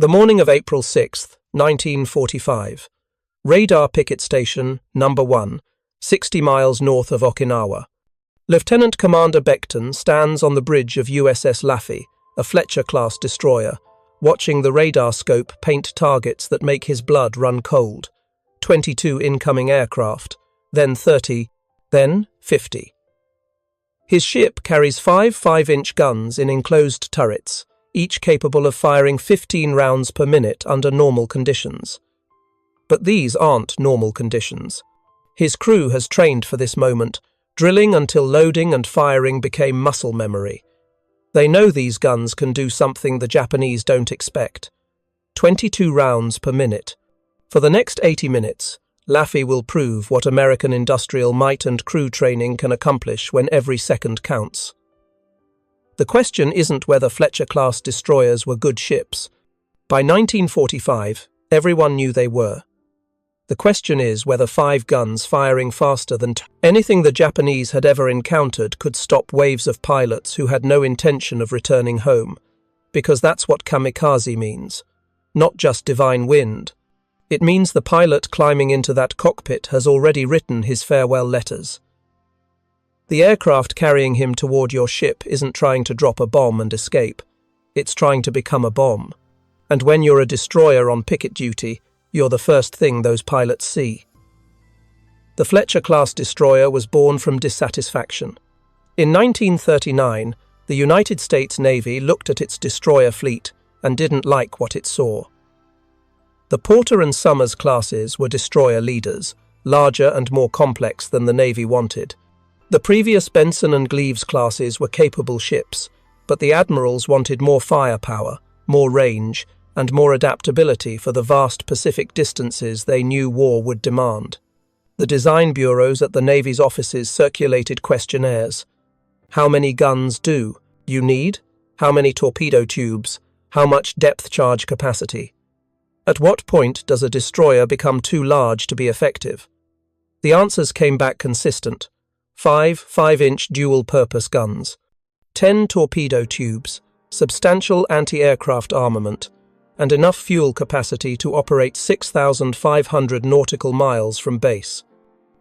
The morning of April 6, 1945. Radar Picket Station, Number 1, 60 miles north of Okinawa. Lieutenant Commander Beckton stands on the bridge of USS Laffey, a Fletcher-class destroyer, watching the radar scope paint targets that make his blood run cold. 22 incoming aircraft, then 30, then 50. His ship carries 5 5-inch guns in enclosed turrets, each capable of firing 15 rounds per minute under normal conditions. But these aren't normal conditions. His crew has trained for this moment, drilling until loading and firing became muscle memory. They know these guns can do something the Japanese don't expect. 22 rounds per minute. For the next 80 minutes, Laffey will prove what American industrial might and crew training can accomplish when every second counts. The question isn't whether Fletcher-class destroyers were good ships. By 1945, everyone knew they were. The question is whether 5 guns firing faster than anything the Japanese had ever encountered could stop waves of pilots who had no intention of returning home, because that's what kamikaze means, not just divine wind. It means the pilot climbing into that cockpit has already written his farewell letters. The aircraft carrying him toward your ship isn't trying to drop a bomb and escape. It's trying to become a bomb. And when you're a destroyer on picket duty, you're the first thing those pilots see. The Fletcher-class destroyer was born from dissatisfaction. In 1939, the United States Navy looked at its destroyer fleet and didn't like what it saw. The Porter and Summers classes were destroyer leaders, larger and more complex than the Navy wanted. The previous Benson and Gleaves classes were capable ships, but the admirals wanted more firepower, more range, and more adaptability for the vast Pacific distances they knew war would demand. The design bureaus at the Navy's offices circulated questionnaires. How many guns do you need? How many torpedo tubes? How much depth charge capacity? At what point does a destroyer become too large to be effective? The answers came back consistent. 5 5-inch dual-purpose guns, 10 torpedo tubes, substantial anti-aircraft armament, and enough fuel capacity to operate 6,500 nautical miles from base.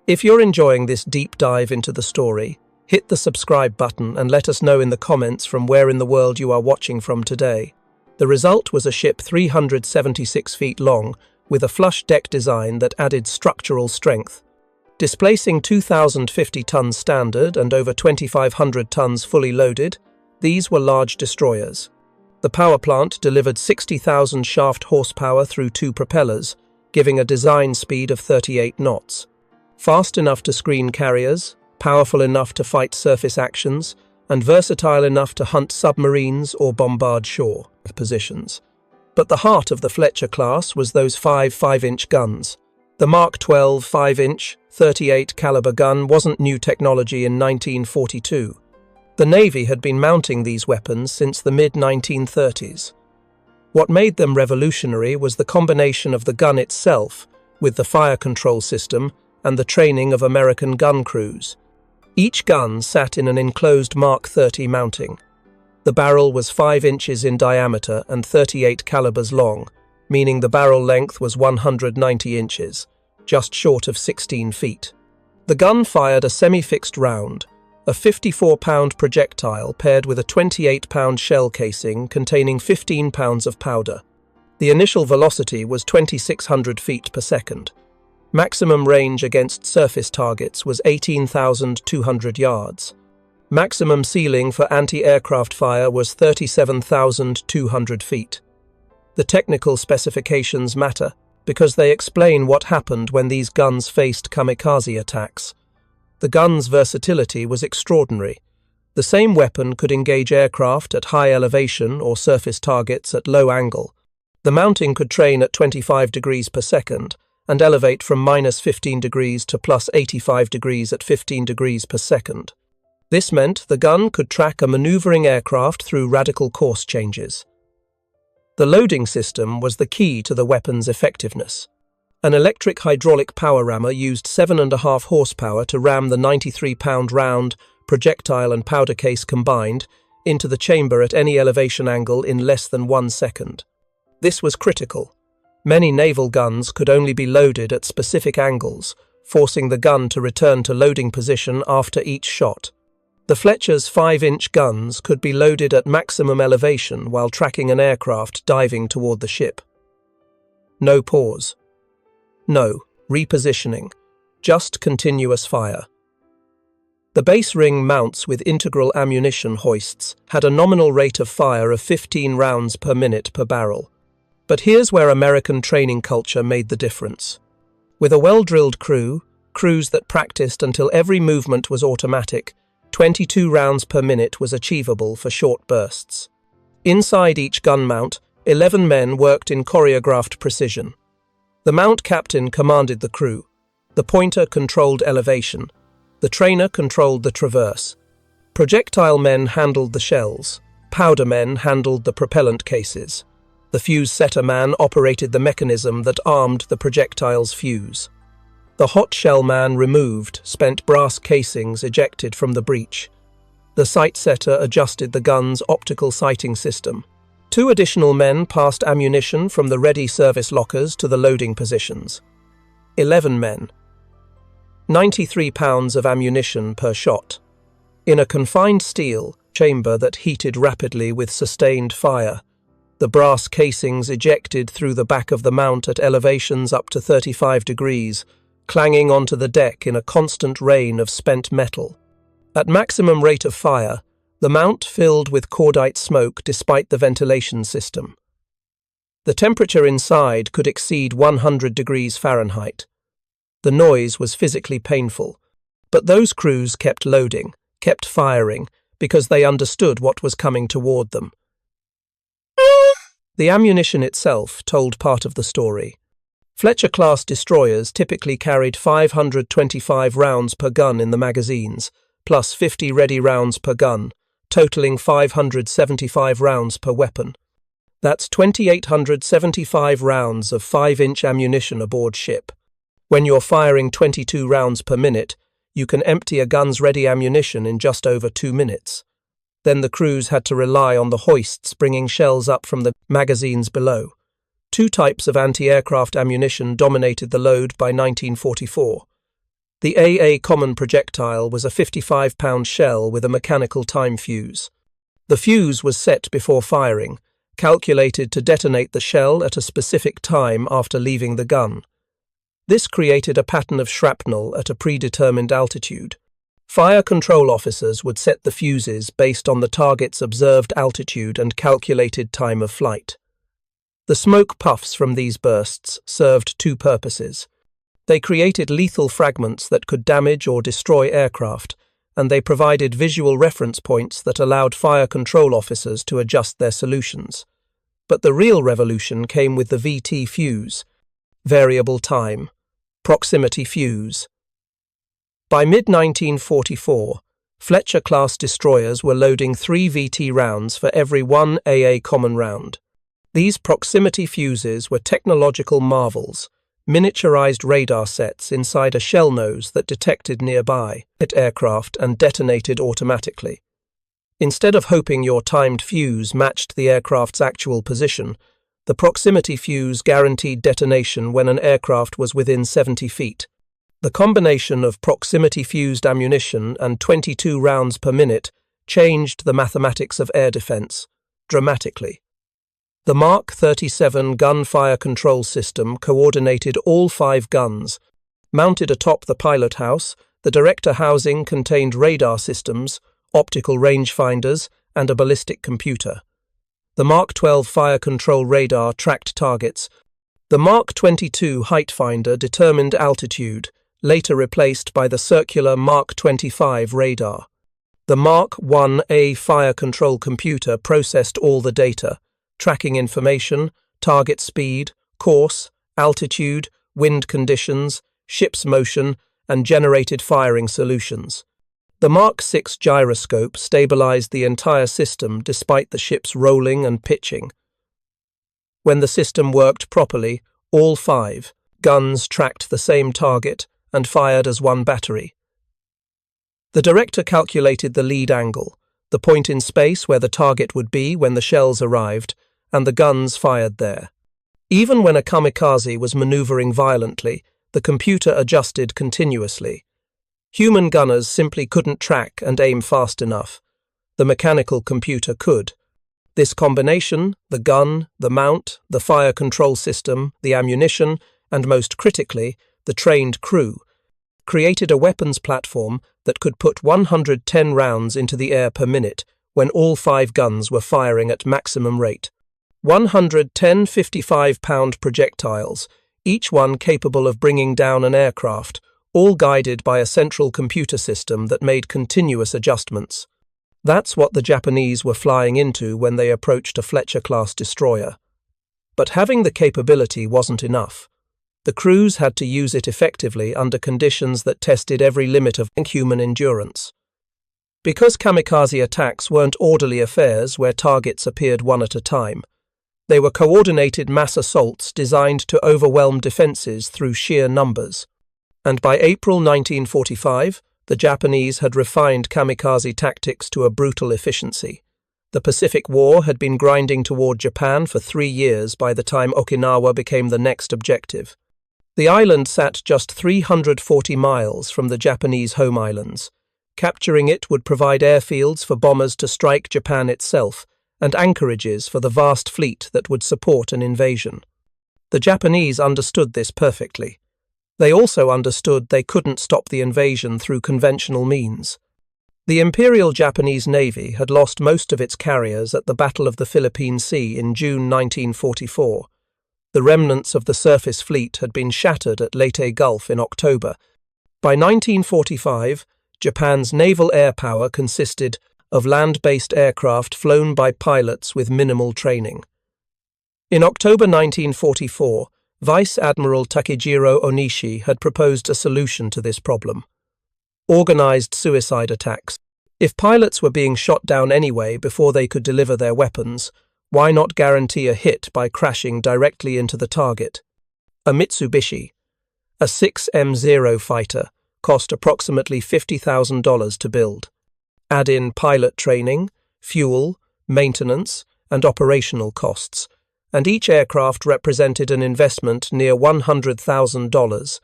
If you're enjoying this deep dive into the story, hit the subscribe button and let us know in the comments from where in the world you are watching from today. The result was a ship 376 feet long, with a flush deck design that added structural strength. Displacing 2,050 tons standard and over 2,500 tons fully loaded, these were large destroyers. The power plant delivered 60,000 shaft horsepower through 2 propellers, giving a design speed of 38 knots. Fast enough to screen carriers, powerful enough to fight surface actions, and versatile enough to hunt submarines or bombard shore positions. But the heart of the Fletcher class was those 5 5-inch guns. The Mark 12 5-inch, 38 caliber gun wasn't new technology in 1942. The Navy had been mounting these weapons since the mid-1930s. What made them revolutionary was the combination of the gun itself with the fire control system and the training of American gun crews. Each gun sat in an enclosed Mark 30 mounting. The barrel was 5 inches in diameter and 38 calibers long, meaning the barrel length was 190 inches, just short of 16 feet. The gun fired a semi-fixed round, a 54-pound projectile paired with a 28-pound shell casing containing 15 pounds of powder. The initial velocity was 2,600 feet per second. Maximum range against surface targets was 18,200 yards. Maximum ceiling for anti-aircraft fire was 37,200 feet. The technical specifications matter because they explain what happened when these guns faced kamikaze attacks. The gun's versatility was extraordinary. The same weapon could engage aircraft at high elevation or surface targets at low angle. The mounting could train at 25 degrees per second and elevate from -15 degrees to +85 degrees at 15 degrees per second. This meant the gun could track a maneuvering aircraft through radical course changes. The loading system was the key to the weapon's effectiveness. An electric hydraulic power rammer used 7.5 horsepower to ram the 93-pound round, projectile and powder case combined, into the chamber at any elevation angle in less than 1 second. This was critical. Many naval guns could only be loaded at specific angles, forcing the gun to return to loading position after each shot. The Fletcher's 5-inch guns could be loaded at maximum elevation while tracking an aircraft diving toward the ship. No pause. No repositioning. Just continuous fire. The base ring mounts with integral ammunition hoists had a nominal rate of fire of 15 rounds per minute per barrel. But here's where American training culture made the difference. With a well-drilled crews that practiced until every movement was automatic, 22 rounds per minute was achievable for short bursts. Inside each gun mount, 11 men worked in choreographed precision. The mount captain commanded the crew. The pointer controlled elevation. The trainer controlled the traverse. Projectile men handled the shells. Powder men handled the propellant cases. The fuse setter man operated the mechanism that armed the projectile's fuse. The hot shell man removed spent brass casings ejected from the breech. The sight setter adjusted the gun's optical sighting system. 2 additional men passed ammunition from the ready service lockers to the loading positions. 11 men. 93 pounds of ammunition per shot. In a confined steel chamber that heated rapidly with sustained fire, the brass casings ejected through the back of the mount at elevations up to 35 degrees, clanging onto the deck in a constant rain of spent metal. At maximum rate of fire, the mount filled with cordite smoke despite the ventilation system. The temperature inside could exceed 100 degrees Fahrenheit. The noise was physically painful, but those crews kept loading, kept firing, because they understood what was coming toward them. The ammunition itself told part of the story. Fletcher-class destroyers typically carried 525 rounds per gun in the magazines, plus 50 ready rounds per gun, totaling 575 rounds per weapon. That's 2,875 rounds of 5-inch ammunition aboard ship. When you're firing 22 rounds per minute, you can empty a gun's ready ammunition in just over 2 minutes. Then the crews had to rely on the hoists bringing shells up from the magazines below. 2 types of anti-aircraft ammunition dominated the load by 1944. The AA common projectile was a 55-pound shell with a mechanical time fuse. The fuse was set before firing, calculated to detonate the shell at a specific time after leaving the gun. This created a pattern of shrapnel at a predetermined altitude. Fire control officers would set the fuses based on the target's observed altitude and calculated time of flight. The smoke puffs from these bursts served 2 purposes. They created lethal fragments that could damage or destroy aircraft, and they provided visual reference points that allowed fire control officers to adjust their solutions. But the real revolution came with the VT fuse, variable time, proximity fuse. By mid-1944, Fletcher-class destroyers were loading 3 VT rounds for every 1 AA common round. These proximity fuses were technological marvels, miniaturized radar sets inside a shell nose that detected nearby aircraft and detonated automatically. Instead of hoping your timed fuse matched the aircraft's actual position, the proximity fuse guaranteed detonation when an aircraft was within 70 feet. The combination of proximity-fused ammunition and 22 rounds per minute changed the mathematics of air defense dramatically. The Mark 37 gunfire control system coordinated all 5 guns. Mounted atop the pilot house, the director housing contained radar systems, optical rangefinders, and a ballistic computer. The Mark 12 fire control radar tracked targets. The Mark 22 height finder determined altitude, later replaced by the circular Mark 25 radar. The Mark 1A fire control computer processed all the data, tracking information, target speed, course, altitude, wind conditions, ship's motion, and generated firing solutions. The Mark 6 gyroscope stabilized the entire system despite the ship's rolling and pitching. When the system worked properly, all 5 guns tracked the same target and fired as one battery. The director calculated the lead angle, the point in space where the target would be when the shells arrived, and the guns fired there. Even when a kamikaze was maneuvering violently, the computer adjusted continuously. Human gunners simply couldn't track and aim fast enough. The mechanical computer could. This combination, the gun, the mount, the fire control system, the ammunition, and most critically, the trained crew, created a weapons platform that could put 110 rounds into the air per minute when all 5 guns were firing at maximum rate. 110 55-pound projectiles, each one capable of bringing down an aircraft, all guided by a central computer system that made continuous adjustments. That's what the Japanese were flying into when they approached a Fletcher-class destroyer. But having the capability wasn't enough. The crews had to use it effectively under conditions that tested every limit of human endurance. Because kamikaze attacks weren't orderly affairs where targets appeared one at a time, they were coordinated mass assaults designed to overwhelm defenses through sheer numbers. And by April 1945, the Japanese had refined kamikaze tactics to a brutal efficiency. The Pacific War had been grinding toward Japan for 3 years by the time Okinawa became the next objective. The island sat just 340 miles from the Japanese home islands. Capturing it would provide airfields for bombers to strike Japan itself and anchorages for the vast fleet that would support an invasion. The Japanese understood this perfectly. They also understood they couldn't stop the invasion through conventional means. The Imperial Japanese Navy had lost most of its carriers at the Battle of the Philippine Sea in June 1944. The remnants of the surface fleet had been shattered at Leyte Gulf in October. By 1945, Japan's naval air power consisted of land-based aircraft flown by pilots with minimal training. In October 1944, Vice Admiral Takejiro Onishi had proposed a solution to this problem. Organized suicide attacks. If pilots were being shot down anyway before they could deliver their weapons, why not guarantee a hit by crashing directly into the target? A Mitsubishi, a 6M0 fighter, cost approximately $50,000 to build. Add in pilot training, fuel, maintenance, and operational costs, and each aircraft represented an investment near $100,000.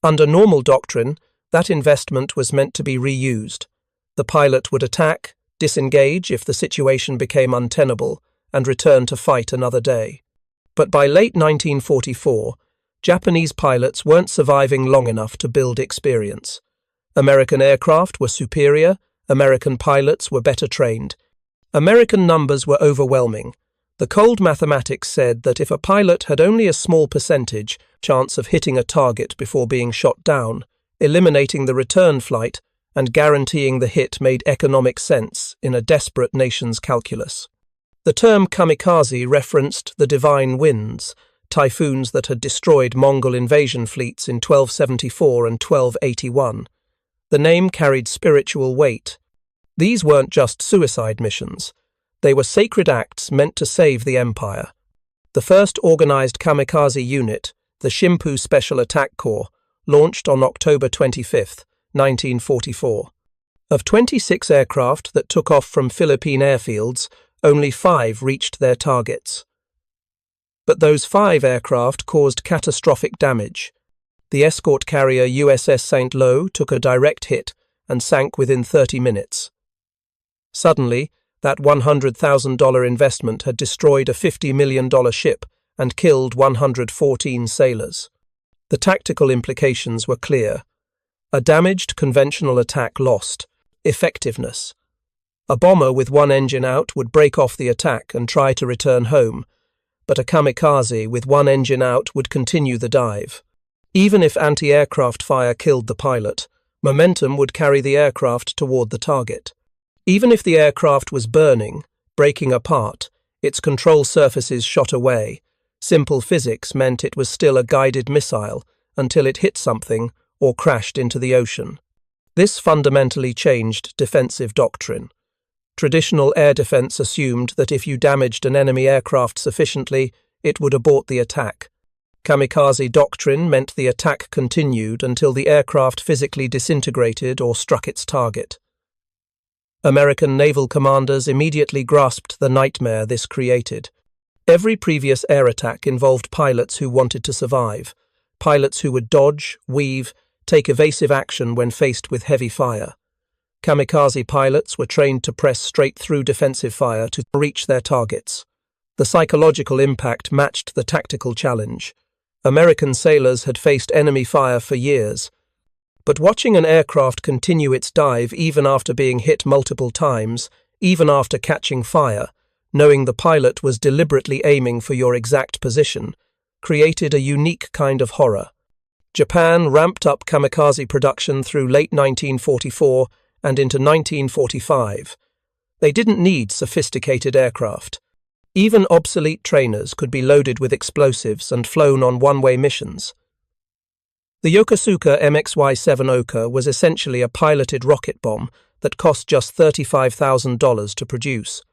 Under normal doctrine, that investment was meant to be reused. The pilot would attack, disengage if the situation became untenable, and return to fight another day. But by late 1944, Japanese pilots weren't surviving long enough to build experience. American aircraft were superior, American pilots were better trained. American numbers were overwhelming. The cold mathematics said that if a pilot had only a small percentage chance of hitting a target before being shot down, eliminating the return flight and guaranteeing the hit made economic sense in a desperate nation's calculus. The term kamikaze referenced the divine winds, typhoons that had destroyed Mongol invasion fleets in 1274 and 1281. The name carried spiritual weight. These weren't just suicide missions. They were sacred acts meant to save the empire. The first organized kamikaze unit, the Shimpu Special Attack Corps, launched on October 25, 1944. Of 26 aircraft that took off from Philippine airfields, only 5 reached their targets. But those 5 aircraft caused catastrophic damage. The escort carrier USS St. Lo took a direct hit and sank within 30 minutes. Suddenly, that $100,000 investment had destroyed a $50 million ship and killed 114 sailors. The tactical implications were clear. A damaged conventional attack lost effectiveness. A bomber with one engine out would break off the attack and try to return home, but a kamikaze with one engine out would continue the dive. Even if anti-aircraft fire killed the pilot, momentum would carry the aircraft toward the target. Even if the aircraft was burning, breaking apart, its control surfaces shot away. Simple physics meant it was still a guided missile until it hit something or crashed into the ocean. This fundamentally changed defensive doctrine. Traditional air defense assumed that if you damaged an enemy aircraft sufficiently, it would abort the attack. Kamikaze doctrine meant the attack continued until the aircraft physically disintegrated or struck its target. American naval commanders immediately grasped the nightmare this created. Every previous air attack involved pilots who wanted to survive, pilots who would dodge, weave, take evasive action when faced with heavy fire. Kamikaze pilots were trained to press straight through defensive fire to reach their targets. The psychological impact matched the tactical challenge. American sailors had faced enemy fire for years, but watching an aircraft continue its dive even after being hit multiple times, even after catching fire, knowing the pilot was deliberately aiming for your exact position, created a unique kind of horror. Japan ramped up kamikaze production through late 1944 and into 1945. They didn't need sophisticated aircraft. Even obsolete trainers could be loaded with explosives and flown on one-way missions. The Yokosuka MXY-7 Oka was essentially a piloted rocket bomb that cost just $35,000 to produce.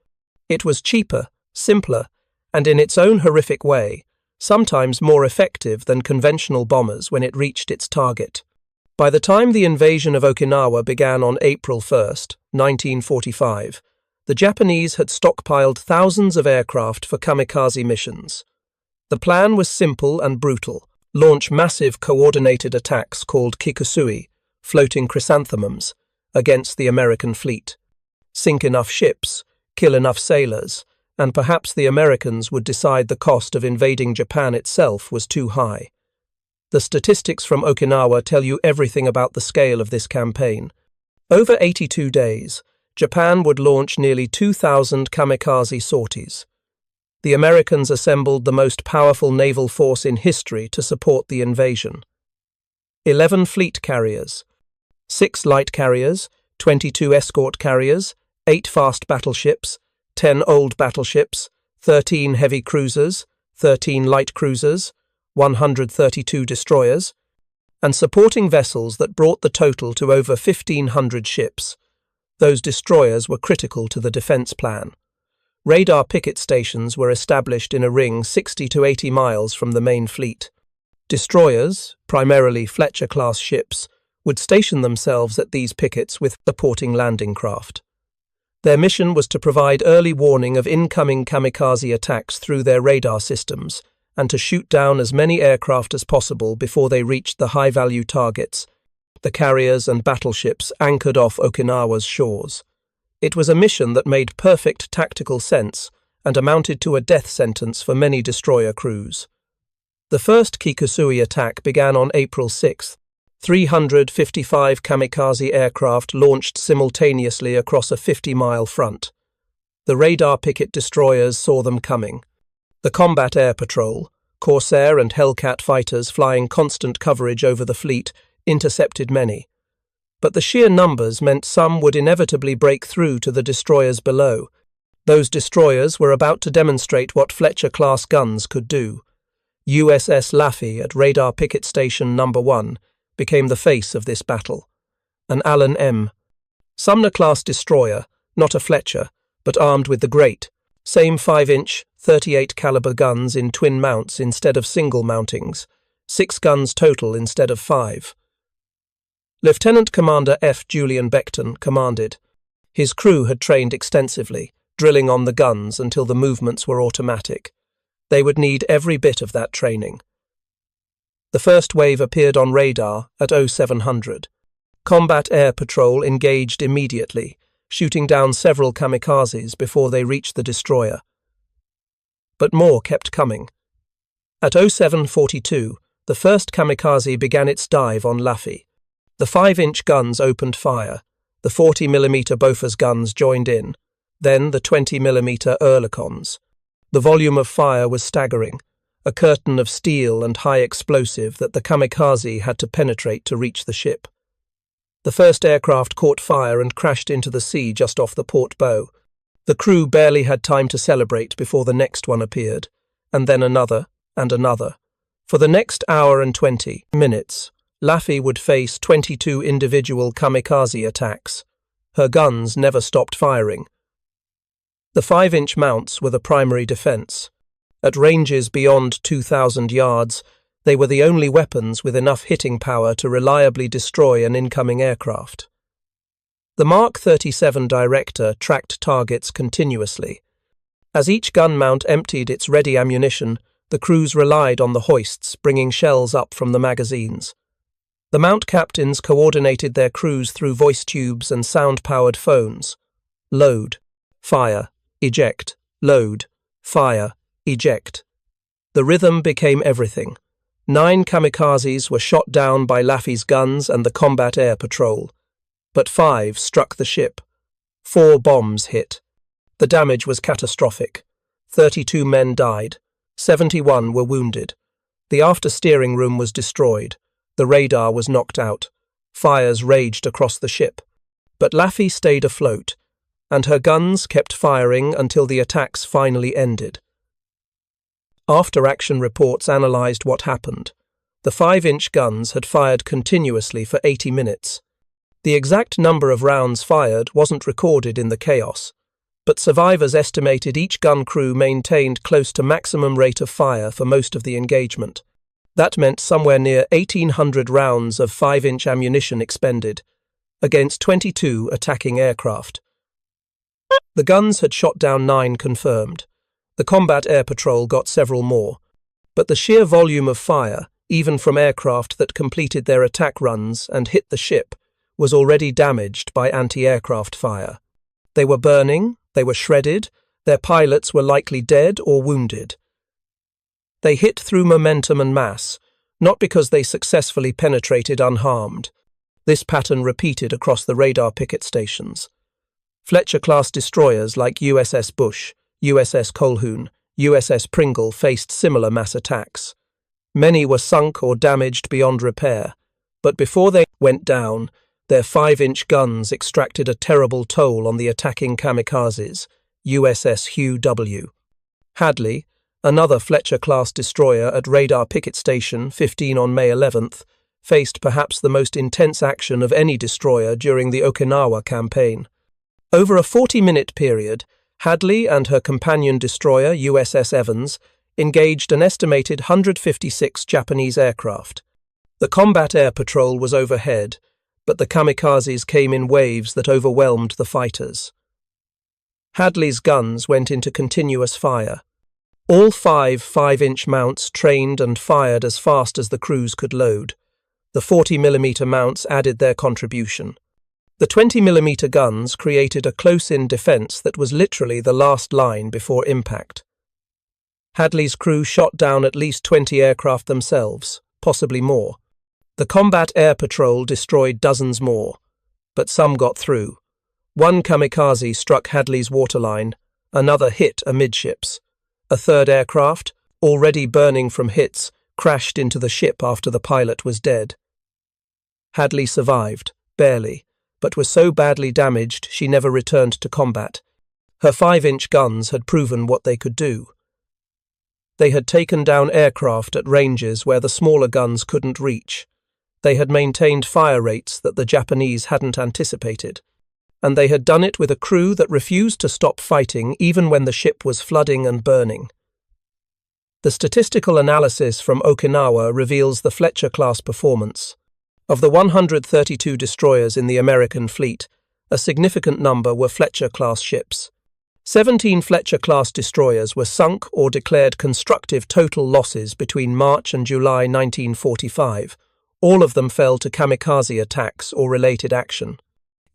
It was cheaper, simpler, and in its own horrific way, sometimes more effective than conventional bombers when it reached its target. By the time the invasion of Okinawa began on April 1, 1945, the Japanese had stockpiled thousands of aircraft for kamikaze missions. The plan was simple and brutal: launch massive coordinated attacks called kikusui, floating chrysanthemums, against the American fleet. Sink enough ships, kill enough sailors, and perhaps the Americans would decide the cost of invading Japan itself was too high. The statistics from Okinawa tell you everything about the scale of this campaign. Over 82 days, Japan would launch nearly 2,000 kamikaze sorties. The Americans assembled the most powerful naval force in history to support the invasion. 11 fleet carriers, 6 light carriers, 22 escort carriers, 8 fast battleships, 10 old battleships, 13 heavy cruisers, 13 light cruisers, 132 destroyers, and supporting vessels that brought the total to over 1,500 ships. Those destroyers were critical to the defense plan. Radar picket stations were established in a ring 60 to 80 miles from the main fleet. Destroyers, primarily Fletcher-class ships, would station themselves at these pickets with supporting landing craft. Their mission was to provide early warning of incoming kamikaze attacks through their radar systems, and to shoot down as many aircraft as possible before they reached the high-value targets, the carriers and battleships anchored off Okinawa's shores. It was a mission that made perfect tactical sense and amounted to a death sentence for many destroyer crews. The first Kikusui attack began on April 6. 355 kamikaze aircraft launched simultaneously across a 50-mile front. The radar picket destroyers saw them coming. The combat air patrol, Corsair and Hellcat fighters flying constant coverage over the fleet, intercepted many. But the sheer numbers meant some would inevitably break through to the destroyers below. Those destroyers were about to demonstrate what Fletcher-class guns could do. USS Laffey at Radar Picket Station No. 1 became the face of this battle. An Allen M. Sumner-class destroyer, not a Fletcher, but armed with the great, same 5-inch, 38 caliber guns in twin mounts instead of single mountings, 6 guns total instead of 5. Lieutenant Commander F. Julian Beckton commanded. His crew had trained extensively, drilling on the guns until the movements were automatic. They would need every bit of that training. The first wave appeared on radar at 0700. Combat Air Patrol engaged immediately, shooting down several kamikazes before they reached the destroyer. But more kept coming. At 0742, the first kamikaze began its dive on Laffey. The 5-inch guns opened fire. The 40mm Bofors guns joined in. Then the 20mm Oerlikons. The volume of fire was staggering, a curtain of steel and high explosive that the kamikaze had to penetrate to reach the ship. The first aircraft caught fire and crashed into the sea just off the port bow. The crew barely had time to celebrate before the next one appeared, and then another, and another. For the next hour and 20 minutes, Laffey would face 22 individual kamikaze attacks. Her guns never stopped firing. The 5-inch mounts were the primary defense. At ranges beyond 2,000 yards, they were the only weapons with enough hitting power to reliably destroy an incoming aircraft. The Mark 37 Director tracked targets continuously. As each gun mount emptied its ready ammunition, the crews relied on the hoists, bringing shells up from the magazines. The mount captains coordinated their crews through voice tubes and sound-powered phones. Load, fire, eject, load, fire, eject. The rhythm became everything. 9 kamikazes were shot down by Laffey's guns and the combat air patrol, but 5 struck the ship. 4 bombs hit. The damage was catastrophic. 32 men died. 71 were wounded. The after-steering room was destroyed. The radar was knocked out. Fires raged across the ship. But Laffey stayed afloat, and her guns kept firing until the attacks finally ended. After-action reports analysed what happened. The 5-inch guns had fired continuously for 80 minutes. The exact number of rounds fired wasn't recorded in the chaos, but survivors estimated each gun crew maintained close to maximum rate of fire for most of the engagement. That meant somewhere near 1,800 rounds of 5-inch ammunition expended, against 22 attacking aircraft. The guns had shot down 9 confirmed. The combat air patrol got several more, but the sheer volume of fire, even from aircraft that completed their attack runs and hit the ship, was already damaged by anti-aircraft fire. They were burning, they were shredded, their pilots were likely dead or wounded. They hit through momentum and mass, not because they successfully penetrated unharmed. This pattern repeated across the radar picket stations. Fletcher-class destroyers like USS Bush, USS Colquhoun, USS Pringle faced similar mass attacks. Many were sunk or damaged beyond repair, but before they went down, their 5-inch guns extracted a terrible toll on the attacking kamikazes, USS Hugh W. Hadley, another Fletcher-class destroyer at Radar Picket Station 15 on May 11th, faced perhaps the most intense action of any destroyer during the Okinawa campaign. Over a 40-minute period, Hadley and her companion destroyer, USS Evans, engaged an estimated 156 Japanese aircraft. The combat air patrol was overhead, but the kamikazes came in waves that overwhelmed the fighters. Hadley's guns went into continuous fire. All 5 5-inch mounts trained and fired as fast as the crews could load. The 40mm mounts added their contribution. The 20mm guns created a close-in defense that was literally the last line before impact. Hadley's crew shot down at least 20 aircraft themselves, possibly more. The combat air patrol destroyed dozens more, but some got through. 1 kamikaze struck Hadley's waterline, another hit amidships. A 3rd aircraft, already burning from hits, crashed into the ship after the pilot was dead. Hadley survived, barely, but was so badly damaged she never returned to combat. Her 5-inch guns had proven what they could do. They had taken down aircraft at ranges where the smaller guns couldn't reach. They had maintained fire rates that the Japanese hadn't anticipated. And they had done it with a crew that refused to stop fighting even when the ship was flooding and burning. The statistical analysis from Okinawa reveals the Fletcher-class performance. Of the 132 destroyers in the American fleet, a significant number were Fletcher-class ships. 17 Fletcher-class destroyers were sunk or declared constructive total losses between March and July 1945. All of them fell to kamikaze attacks or related action.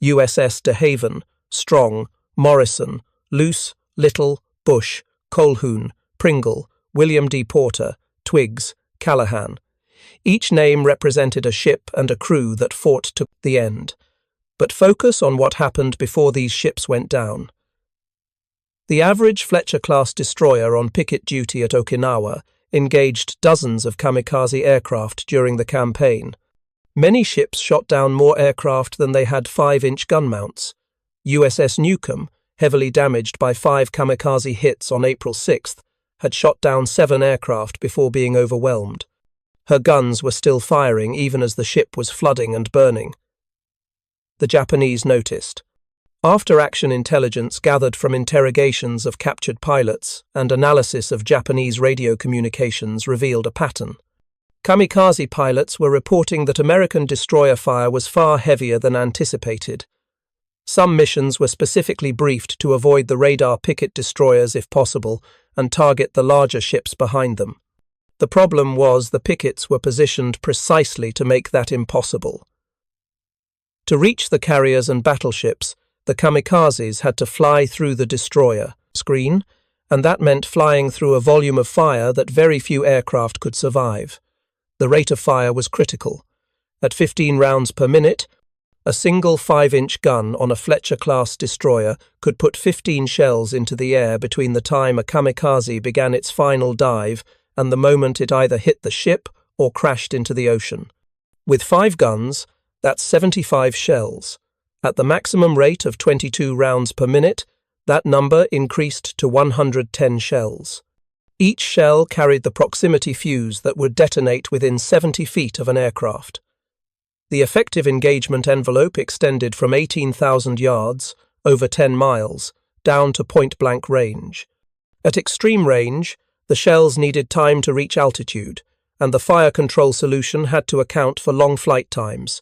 USS De Haven, Strong, Morrison, Luce, Little, Bush, Colquhoun, Pringle, William D. Porter, Twiggs, Callahan. Each name represented a ship and a crew that fought to the end. But focus on what happened before these ships went down. The average Fletcher-class destroyer on picket duty at Okinawa engaged dozens of kamikaze aircraft during the campaign. Many ships shot down more aircraft than they had 5-inch gun mounts. USS Newcomb, heavily damaged by 5 kamikaze hits on April 6th, had shot down 7 aircraft before being overwhelmed. Her guns were still firing even as the ship was flooding and burning. The Japanese noticed. After-action intelligence gathered from interrogations of captured pilots and analysis of Japanese radio communications revealed a pattern. Kamikaze pilots were reporting that American destroyer fire was far heavier than anticipated. Some missions were specifically briefed to avoid the radar picket destroyers if possible and target the larger ships behind them. The problem was the pickets were positioned precisely to make that impossible. To reach the carriers and battleships, the kamikazes had to fly through the destroyer screen, and that meant flying through a volume of fire that very few aircraft could survive. The rate of fire was critical. At 15 rounds per minute, a single 5-inch gun on a Fletcher-class destroyer could put 15 shells into the air between the time a kamikaze began its final dive and the moment it either hit the ship or crashed into the ocean. With 5 guns, that's 75 shells. At the maximum rate of 22 rounds per minute, that number increased to 110 shells. Each shell carried the proximity fuse that would detonate within 70 feet of an aircraft. The effective engagement envelope extended from 18,000 yards, over 10 miles, down to point-blank range. At extreme range, the shells needed time to reach altitude, and the fire control solution had to account for long flight times.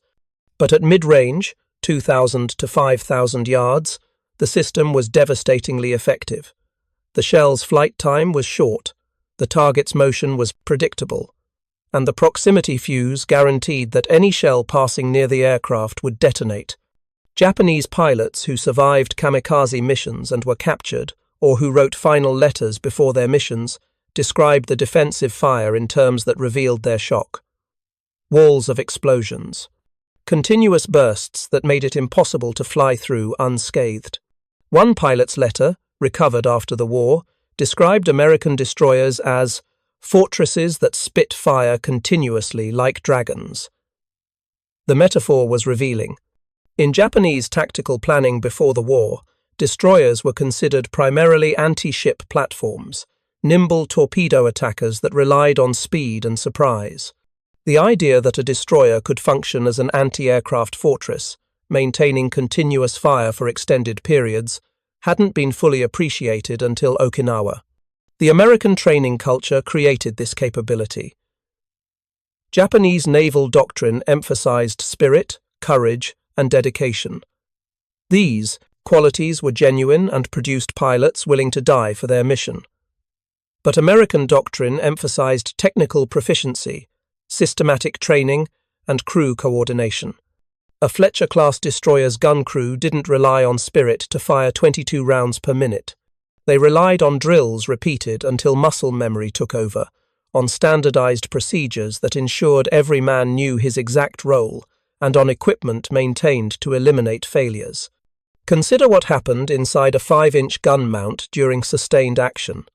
But at mid-range, 2,000 to 5,000 yards, the system was devastatingly effective. The shell's flight time was short, the target's motion was predictable, and the proximity fuse guaranteed that any shell passing near the aircraft would detonate. Japanese pilots who survived kamikaze missions and were captured, or who wrote final letters before their missions, described the defensive fire in terms that revealed their shock. Walls of explosions. Continuous bursts that made it impossible to fly through unscathed. One pilot's letter, recovered after the war, described American destroyers as fortresses that spit fire continuously like dragons. The metaphor was revealing. In Japanese tactical planning before the war, destroyers were considered primarily anti-ship platforms, nimble torpedo attackers that relied on speed and surprise. The idea that a destroyer could function as an anti-aircraft fortress, maintaining continuous fire for extended periods, hadn't been fully appreciated until Okinawa. The American training culture created this capability. Japanese naval doctrine emphasized spirit, courage, and dedication. These qualities were genuine and produced pilots willing to die for their mission. But American doctrine emphasized technical proficiency, systematic training, and crew coordination. A Fletcher-class destroyer's gun crew didn't rely on spirit to fire 22 rounds per minute. They relied on drills repeated until muscle memory took over, on standardized procedures that ensured every man knew his exact role, and on equipment maintained to eliminate failures. Consider what happened inside a 5-inch gun mount during sustained action.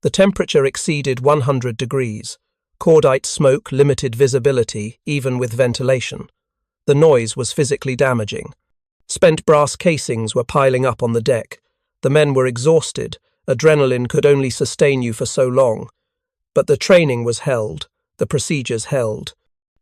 The temperature exceeded 100 degrees. Cordite smoke limited visibility, even with ventilation. The noise was physically damaging. Spent brass casings were piling up on the deck. The men were exhausted. Adrenaline could only sustain you for so long. But the training was held. The procedures held.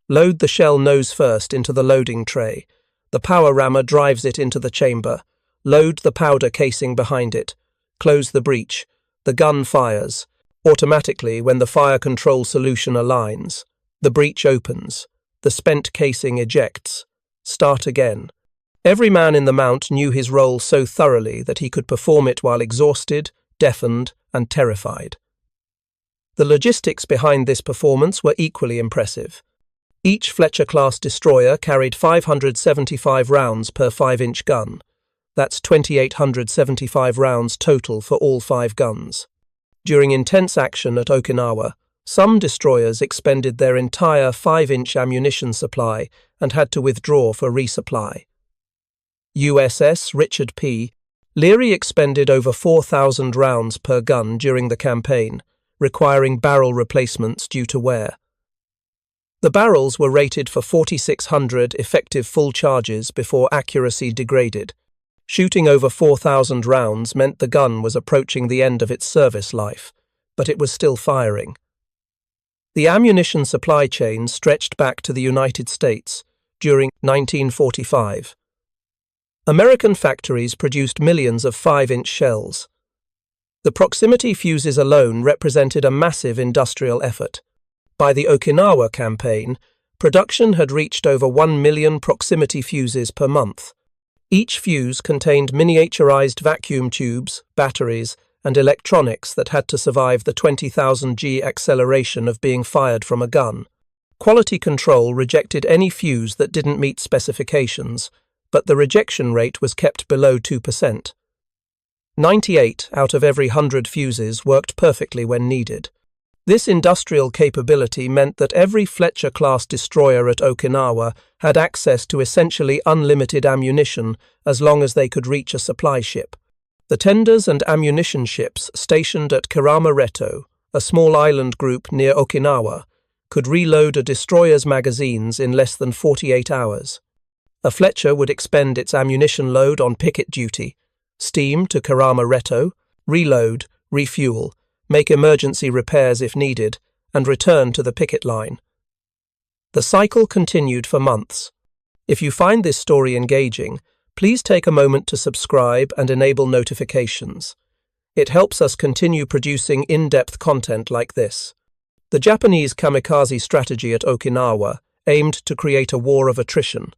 Load the shell nose first into the loading tray. The power rammer drives it into the chamber. Load the powder casing behind it. Close the breech. The gun fires. Automatically, when the fire control solution aligns, the breech opens. The spent casing ejects. Start again. Every man in the mount knew his role so thoroughly that he could perform it while exhausted, deafened, and terrified. The logistics behind this performance were equally impressive. Each Fletcher-class destroyer carried 575 rounds per 5-inch gun. That's 2,875 rounds total for all 5 guns. During intense action at Okinawa, some destroyers expended their entire 5-inch ammunition supply and had to withdraw for resupply. USS Richard P. Leary expended over 4,000 rounds per gun during the campaign, requiring barrel replacements due to wear. The barrels were rated for 4,600 effective full charges before accuracy degraded. Shooting over 4,000 rounds meant the gun was approaching the end of its service life, but it was still firing. The ammunition supply chain stretched back to the United States during 1945. American factories produced millions of 5-inch shells. The proximity fuses alone represented a massive industrial effort. By the Okinawa campaign, production had reached over 1 million proximity fuses per month. Each fuse contained miniaturized vacuum tubes, batteries, and electronics that had to survive the 20,000 G acceleration of being fired from a gun. Quality control rejected any fuse that didn't meet specifications, but the rejection rate was kept below 2%. 98 out of every 100 fuses worked perfectly when needed. This industrial capability meant that every Fletcher-class destroyer at Okinawa had access to essentially unlimited ammunition as long as they could reach a supply ship. The tenders and ammunition ships stationed at Kirama-Reto, a small island group near Okinawa, could reload a destroyer's magazines in less than 48 hours. A Fletcher would expend its ammunition load on picket duty, steam to Kirama-Reto, reload, refuel, make emergency repairs if needed, and return to the picket line. The cycle continued for months. If you find this story engaging, please take a moment to subscribe and enable notifications. It helps us continue producing in-depth content like this. The Japanese kamikaze strategy at Okinawa aimed to create a war of attrition.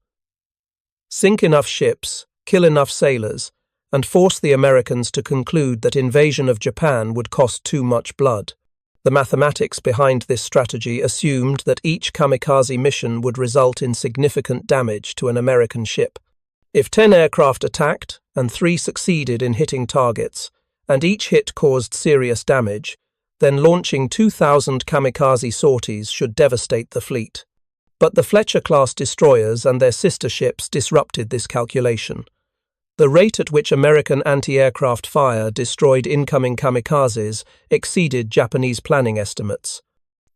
Sink enough ships, kill enough sailors, and force the Americans to conclude that invasion of Japan would cost too much blood. The mathematics behind this strategy assumed that each kamikaze mission would result in significant damage to an American ship. If 10 aircraft attacked and 3 succeeded in hitting targets, and each hit caused serious damage, then launching 2,000 kamikaze sorties should devastate the fleet. But the Fletcher-class destroyers and their sister ships disrupted this calculation. The rate at which American anti-aircraft fire destroyed incoming kamikazes exceeded Japanese planning estimates.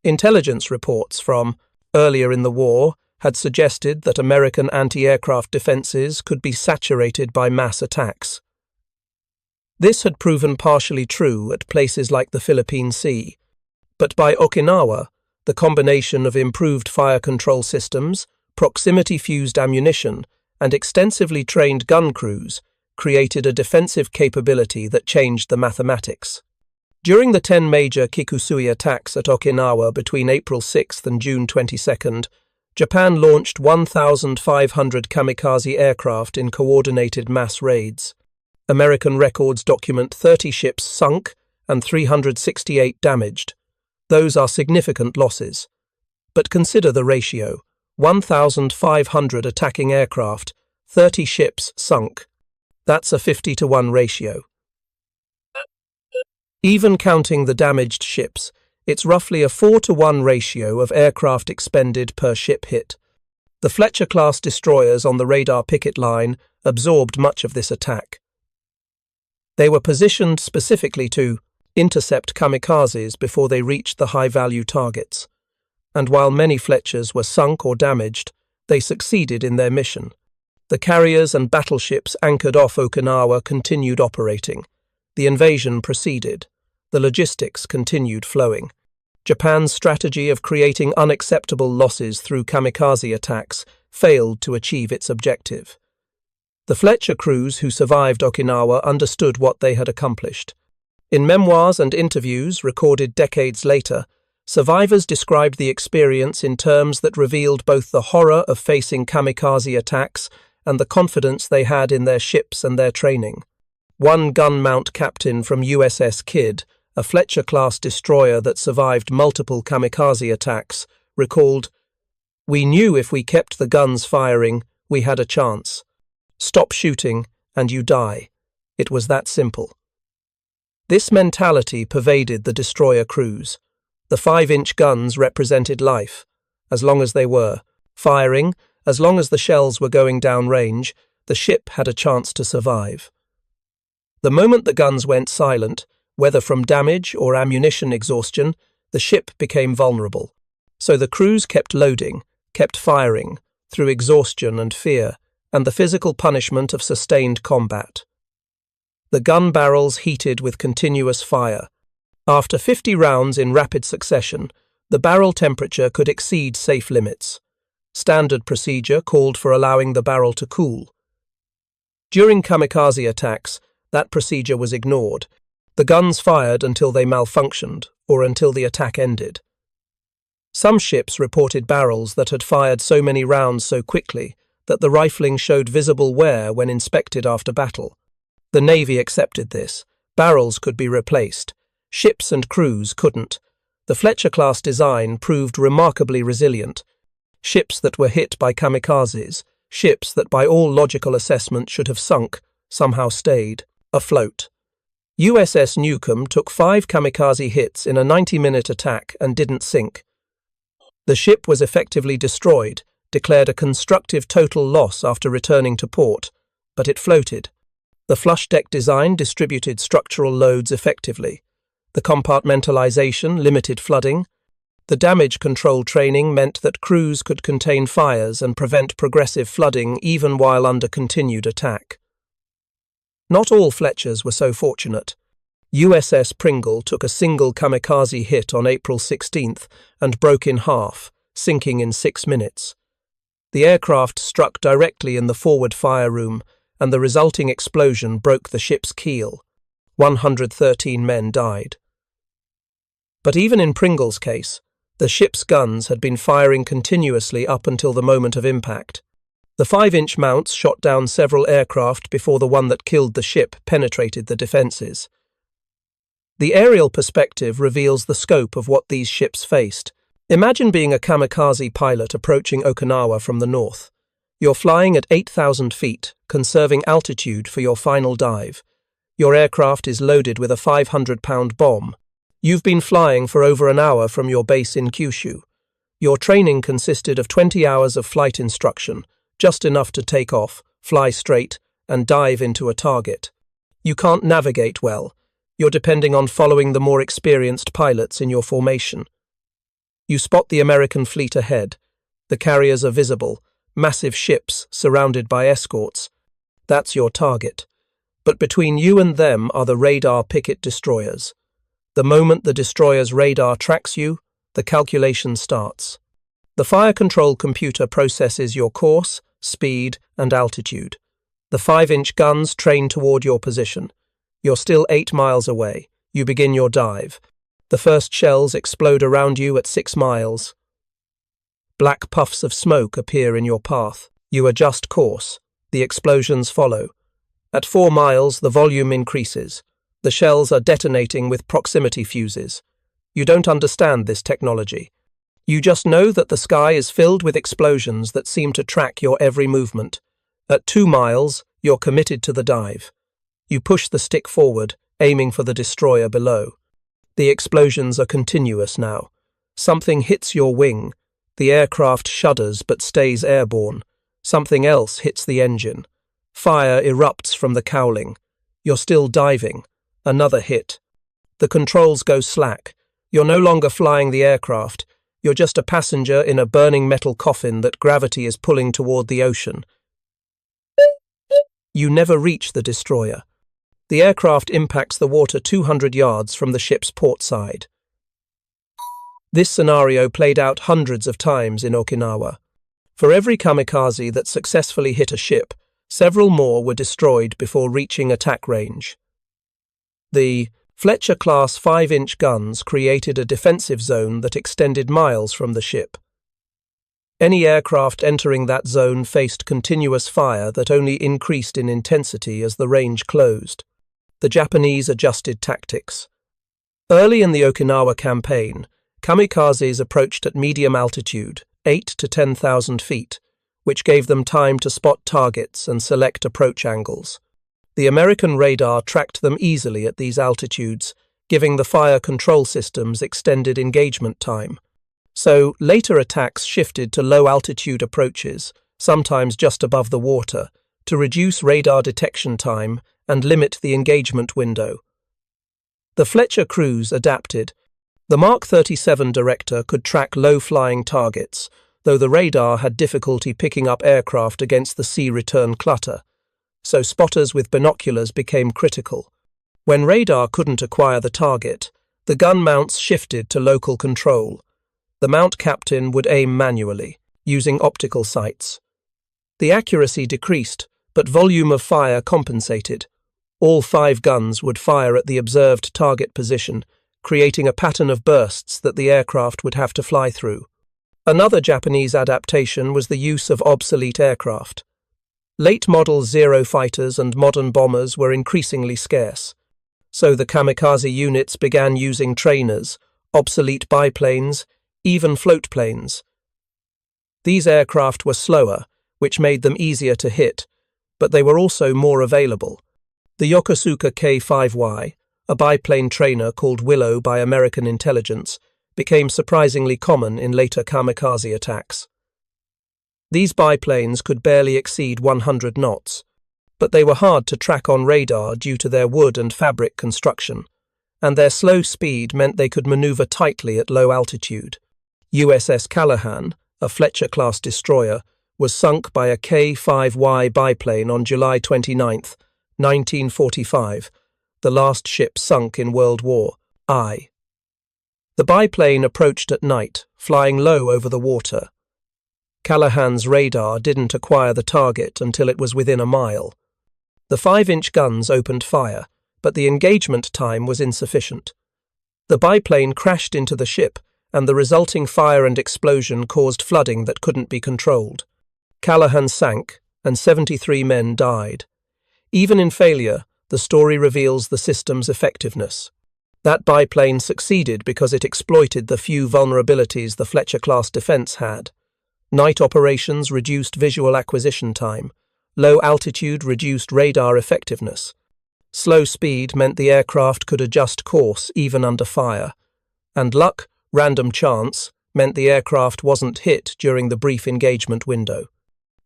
Intelligence reports from earlier in the war had suggested that American anti-aircraft defenses could be saturated by mass attacks. This had proven partially true at places like the Philippine Sea, but by Okinawa, the combination of improved fire control systems, proximity-fused ammunition, and extensively trained gun crews created a defensive capability that changed the mathematics. During the 10 major Kikusui attacks at Okinawa between April 6 and June 22, Japan launched 1,500 kamikaze aircraft in coordinated mass raids. American records document 30 ships sunk and 368 damaged. Those are significant losses. But consider the ratio: 1,500 attacking aircraft, 30 ships sunk. That's a 50-to-1 ratio. Even counting the damaged ships, it's roughly a 4-to-1 ratio of aircraft expended per ship hit. The Fletcher-class destroyers on the radar picket line absorbed much of this attack. They were positioned specifically to intercept kamikazes before they reached the high-value targets. And while many Fletchers were sunk or damaged, they succeeded in their mission. The carriers and battleships anchored off Okinawa continued operating. The invasion proceeded. The logistics continued flowing. Japan's strategy of creating unacceptable losses through kamikaze attacks failed to achieve its objective. The Fletcher crews who survived Okinawa understood what they had accomplished. In memoirs and interviews recorded decades later, survivors described the experience in terms that revealed both the horror of facing kamikaze attacks and the confidence they had in their ships and their training. One gun mount captain from USS Kidd, a Fletcher-class destroyer that survived multiple kamikaze attacks, recalled, "We knew if we kept the guns firing, we had a chance. Stop shooting, and you die. It was that simple." This mentality pervaded the destroyer crews. The 5-inch guns represented life, as long as they were. Firing, as long as the shells were going down range, the ship had a chance to survive. The moment the guns went silent, whether from damage or ammunition exhaustion, the ship became vulnerable. So the crews kept loading, kept firing, through exhaustion and fear, and the physical punishment of sustained combat. The gun barrels heated with continuous fire. After 50 rounds in rapid succession, the barrel temperature could exceed safe limits. Standard procedure called for allowing the barrel to cool. During kamikaze attacks, that procedure was ignored. The guns fired until they malfunctioned, or until the attack ended. Some ships reported barrels that had fired so many rounds so quickly that the rifling showed visible wear when inspected after battle. The Navy accepted this. Barrels could be replaced. Ships and crews couldn't. The Fletcher-class design proved remarkably resilient. Ships that were hit by kamikazes, ships that by all logical assessment should have sunk, somehow stayed afloat. USS Newcomb took 5 kamikaze hits in a 90-minute attack and didn't sink. The ship was effectively destroyed, declared a constructive total loss after returning to port, but it floated. The flush deck design distributed structural loads effectively. The compartmentalization limited flooding. The damage control training meant that crews could contain fires and prevent progressive flooding even while under continued attack. Not all Fletchers were so fortunate. USS Pringle took a single kamikaze hit on April 16th and broke in half, sinking in 6 minutes. The aircraft struck directly in the forward fire room, and the resulting explosion broke the ship's keel. 113 men died. But even in Pringle's case, the ship's guns had been firing continuously up until the moment of impact. The 5-inch mounts shot down several aircraft before the one that killed the ship penetrated the defences. The aerial perspective reveals the scope of what these ships faced. Imagine being a kamikaze pilot approaching Okinawa from the north. You're flying at 8,000 feet, conserving altitude for your final dive. Your aircraft is loaded with a 500-pound bomb. You've been flying for over an hour from your base in Kyushu. Your training consisted of 20 hours of flight instruction, just enough to take off, fly straight, and dive into a target. You can't navigate well. You're depending on following the more experienced pilots in your formation. You spot the American fleet ahead. The carriers are visible, massive ships surrounded by escorts. That's your target. But between you and them are the radar picket destroyers. The moment the destroyer's radar tracks you, the calculation starts. The fire control computer processes your course, speed, and altitude. The 5-inch guns train toward your position. You're still 8 miles away. You begin your dive. The first shells explode around you at 6 miles. Black puffs of smoke appear in your path. You adjust course. The explosions follow. At 4 miles, the volume increases. The shells are detonating with proximity fuses. You don't understand this technology. You just know that the sky is filled with explosions that seem to track your every movement. At 2 miles, you're committed to the dive. You push the stick forward, aiming for the destroyer below. The explosions are continuous now. Something hits your wing. The aircraft shudders but stays airborne. Something else hits the engine. Fire erupts from the cowling. You're still diving. Another hit. The controls go slack. You're no longer flying the aircraft. You're just a passenger in a burning metal coffin that gravity is pulling toward the ocean. You never reach the destroyer. The aircraft impacts the water 200 yards from the ship's port side. This scenario played out hundreds of times in Okinawa. For every kamikaze that successfully hit a ship, several more were destroyed before reaching attack range. The Fletcher-class 5-inch guns created a defensive zone that extended miles from the ship. Any aircraft entering that zone faced continuous fire that only increased in intensity as the range closed. The Japanese adjusted tactics. Early in the Okinawa campaign, kamikazes approached at medium altitude, 8 to 10,000 feet, which gave them time to spot targets and select approach angles. The American radar tracked them easily at these altitudes, giving the fire control systems extended engagement time. So, later attacks shifted to low-altitude approaches, sometimes just above the water, to reduce radar detection time and limit the engagement window. The Fletcher crews adapted. The Mark 37 Director could track low-flying targets, though the radar had difficulty picking up aircraft against the sea return clutter. So spotters with binoculars became critical. When radar couldn't acquire the target, the gun mounts shifted to local control. The mount captain would aim manually, using optical sights. The accuracy decreased, but volume of fire compensated. All 5 guns would fire at the observed target position, creating a pattern of bursts that the aircraft would have to fly through. Another Japanese adaptation was the use of obsolete aircraft. Late-model Zero fighters and modern bombers were increasingly scarce, so the kamikaze units began using trainers, obsolete biplanes, even float planes. These aircraft were slower, which made them easier to hit, but they were also more available. The Yokosuka K-5Y, a biplane trainer called Willow by American intelligence, became surprisingly common in later kamikaze attacks. These biplanes could barely exceed 100 knots, but they were hard to track on radar due to their wood and fabric construction, and their slow speed meant they could maneuver tightly at low altitude. USS Callahan, a Fletcher-class destroyer, was sunk by a K-5Y biplane on July 29, 1945, the last ship sunk in World War I. The biplane approached at night, flying low over the water. Callahan's radar didn't acquire the target until it was within a mile. The 5-inch guns opened fire, but the engagement time was insufficient. The biplane crashed into the ship, and the resulting fire and explosion caused flooding that couldn't be controlled. Callahan sank, and 73 men died. Even in failure, the story reveals the system's effectiveness. That biplane succeeded because it exploited the few vulnerabilities the Fletcher-class defense had. Night operations reduced visual acquisition time. Low altitude reduced radar effectiveness. Slow speed meant the aircraft could adjust course even under fire. And luck, random chance, meant the aircraft wasn't hit during the brief engagement window.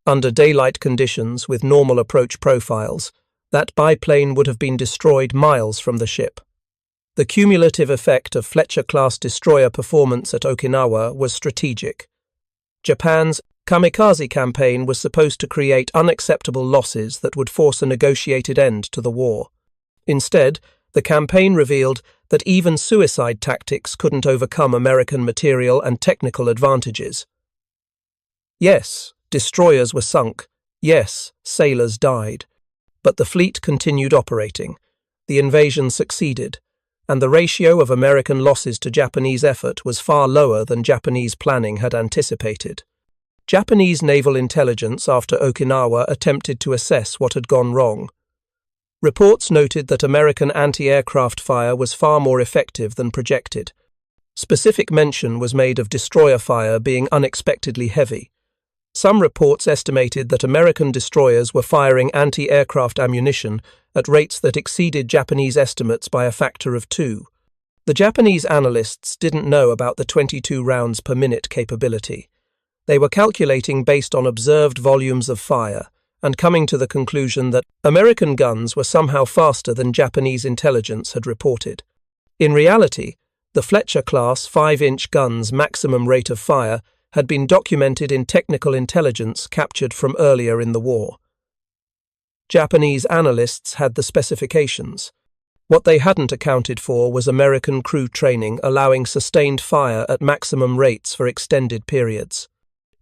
Under daylight conditions with normal approach profiles, that biplane would have been destroyed miles from the ship. The cumulative effect of Fletcher-class destroyer performance at Okinawa was strategic. Japan's Kamikaze campaign was supposed to create unacceptable losses that would force a negotiated end to the war. Instead, the campaign revealed that even suicide tactics couldn't overcome American material and technical advantages. Yes, destroyers were sunk. Yes, sailors died. But the fleet continued operating. The invasion succeeded, and the ratio of American losses to Japanese effort was far lower than Japanese planning had anticipated. Japanese naval intelligence after Okinawa attempted to assess what had gone wrong. Reports noted that American anti-aircraft fire was far more effective than projected. Specific mention was made of destroyer fire being unexpectedly heavy. Some reports estimated that American destroyers were firing anti-aircraft ammunition at rates that exceeded Japanese estimates by a factor of 2. The Japanese analysts didn't know about the 22 rounds per minute capability. They were calculating based on observed volumes of fire and coming to the conclusion that American guns were somehow faster than Japanese intelligence had reported. In reality, the Fletcher-class 5-inch gun's maximum rate of fire had been documented in technical intelligence captured from earlier in the war. Japanese analysts had the specifications. What they hadn't accounted for was American crew training allowing sustained fire at maximum rates for extended periods.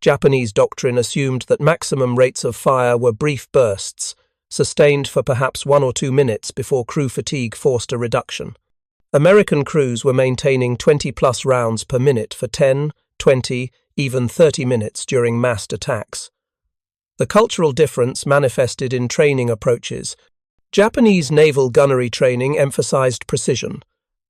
Japanese doctrine assumed that maximum rates of fire were brief bursts, sustained for perhaps 1 or 2 minutes before crew fatigue forced a reduction. American crews were maintaining 20-plus rounds per minute for 10, 20, even 30 minutes during massed attacks. The cultural difference manifested in training approaches. Japanese naval gunnery training emphasized precision.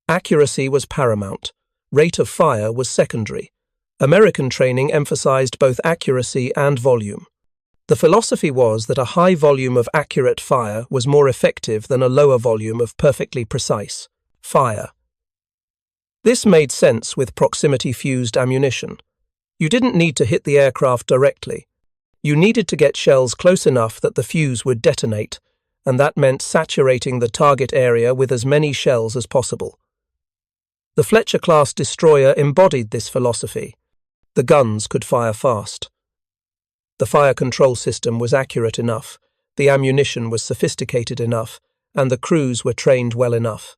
Accuracy was paramount. Rate of fire was secondary. American training emphasized both accuracy and volume. The philosophy was that a high volume of accurate fire was more effective than a lower volume of perfectly precise fire. This made sense with proximity-fused ammunition. You didn't need to hit the aircraft directly. You needed to get shells close enough that the fuse would detonate, and that meant saturating the target area with as many shells as possible. The Fletcher-class destroyer embodied this philosophy. The guns could fire fast. The fire control system was accurate enough, the ammunition was sophisticated enough, and the crews were trained well enough.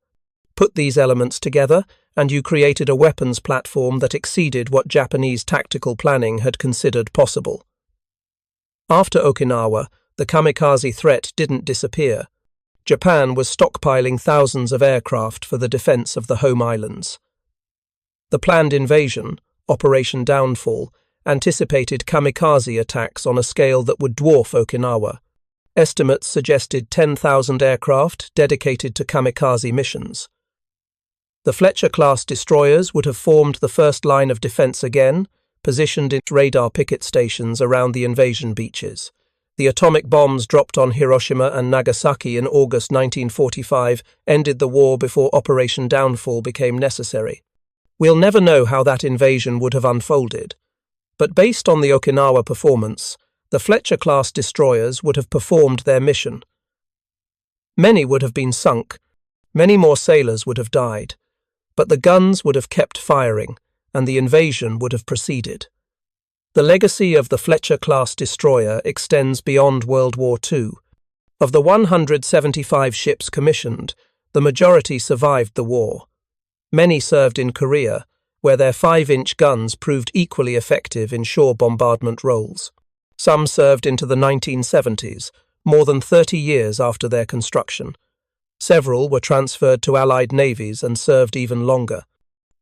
Put these elements together, and you created a weapons platform that exceeded what Japanese tactical planning had considered possible. After Okinawa, the kamikaze threat didn't disappear. Japan was stockpiling thousands of aircraft for the defense of the home islands. The planned invasion, Operation Downfall, anticipated kamikaze attacks on a scale that would dwarf Okinawa. Estimates suggested 10,000 aircraft dedicated to kamikaze missions. The Fletcher-class destroyers would have formed the first line of defense again, positioned in radar picket stations around the invasion beaches. The atomic bombs dropped on Hiroshima and Nagasaki in August 1945 ended the war before Operation Downfall became necessary. We'll never know how that invasion would have unfolded, but based on the Okinawa performance, the Fletcher-class destroyers would have performed their mission. Many would have been sunk, many more sailors would have died, but the guns would have kept firing, and the invasion would have proceeded. The legacy of the Fletcher-class destroyer extends beyond World War II. Of the 175 ships commissioned, the majority survived the war. Many served in Korea, where their 5-inch guns proved equally effective in shore bombardment roles. Some served into the 1970s, more than 30 years after their construction. Several were transferred to Allied navies and served even longer.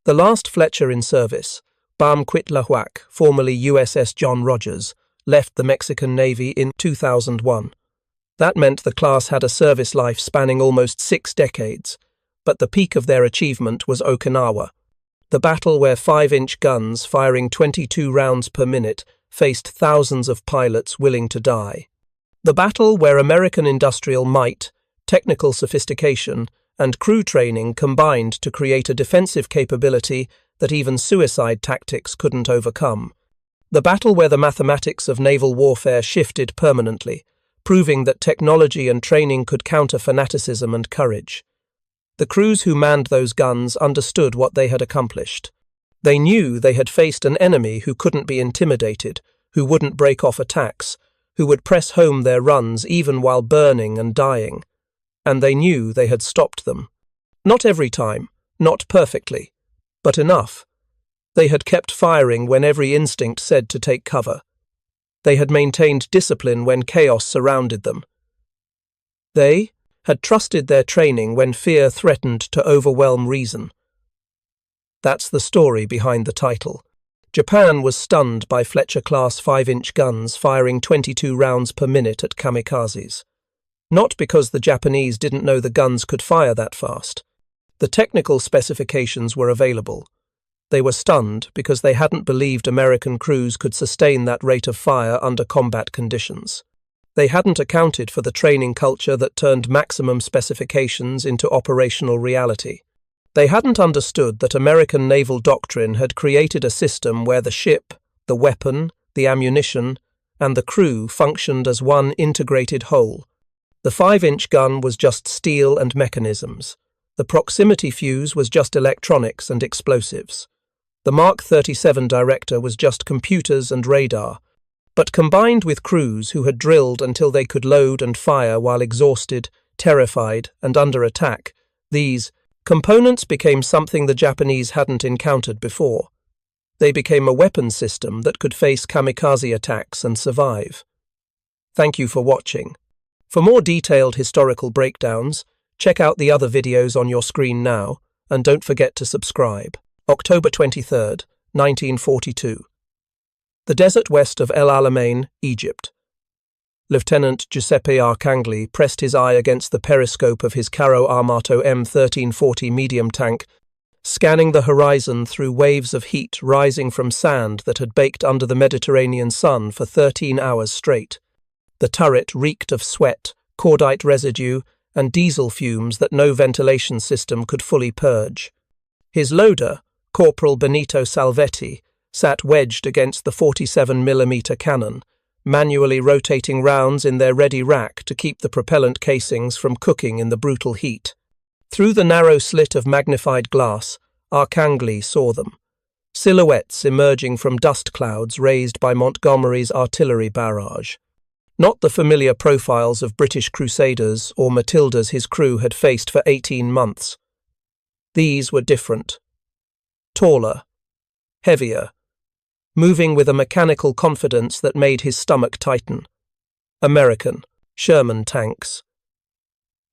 The last Fletcher in service, Bamquitlahuac, formerly USS John Rogers, left the Mexican Navy in 2001. That meant the class had a service life spanning almost 6 decades, but the peak of their achievement was Okinawa, the battle where 5-inch guns firing 22 rounds per minute faced thousands of pilots willing to die. The battle where American industrial might, technical sophistication, and crew training combined to create a defensive capability that even suicide tactics couldn't overcome. The battle where the mathematics of naval warfare shifted permanently, proving that technology and training could counter fanaticism and courage. The crews who manned those guns understood what they had accomplished. They knew they had faced an enemy who couldn't be intimidated, who wouldn't break off attacks, who would press home their runs even while burning and dying. And they knew they had stopped them. Not every time, not perfectly, but enough. They had kept firing when every instinct said to take cover. They had maintained discipline when chaos surrounded them. They had trusted their training when fear threatened to overwhelm reason. That's the story behind the title. Japan was stunned by Fletcher-class 5-inch guns firing 22 rounds per minute at kamikazes. Not because the Japanese didn't know the guns could fire that fast. The technical specifications were available. They were stunned because they hadn't believed American crews could sustain that rate of fire under combat conditions. They hadn't accounted for the training culture that turned maximum specifications into operational reality. They hadn't understood that American naval doctrine had created a system where the ship, the weapon, the ammunition, and the crew functioned as one integrated whole. The 5-inch gun was just steel and mechanisms. The proximity fuse was just electronics and explosives. The Mark 37 director was just computers and radar. But combined with crews who had drilled until they could load and fire while exhausted, terrified, and under attack, these components became something the Japanese hadn't encountered before. They became a weapon system that could face kamikaze attacks and survive. Thank you for watching. For more detailed historical breakdowns, check out the other videos on your screen now, and don't forget to subscribe. October 23rd, 1942. The desert west of El Alamein, Egypt. Lieutenant Giuseppe Arcangli pressed his eye against the periscope of his Carro Armato M1340 medium tank, scanning the horizon through waves of heat rising from sand that had baked under the Mediterranean sun for 13 hours straight. The turret reeked of sweat, cordite residue, and diesel fumes that no ventilation system could fully purge. His loader, Corporal Benito Salvetti, sat wedged against the 47mm cannon, manually rotating rounds in their ready rack to keep the propellant casings from cooking in the brutal heat. Through the narrow slit of magnified glass, Arcangli saw them, silhouettes emerging from dust clouds raised by Montgomery's artillery barrage. Not the familiar profiles of British Crusaders or Matildas his crew had faced for 18 months. These were different. Taller, heavier, moving with a mechanical confidence that made his stomach tighten. American, Sherman tanks.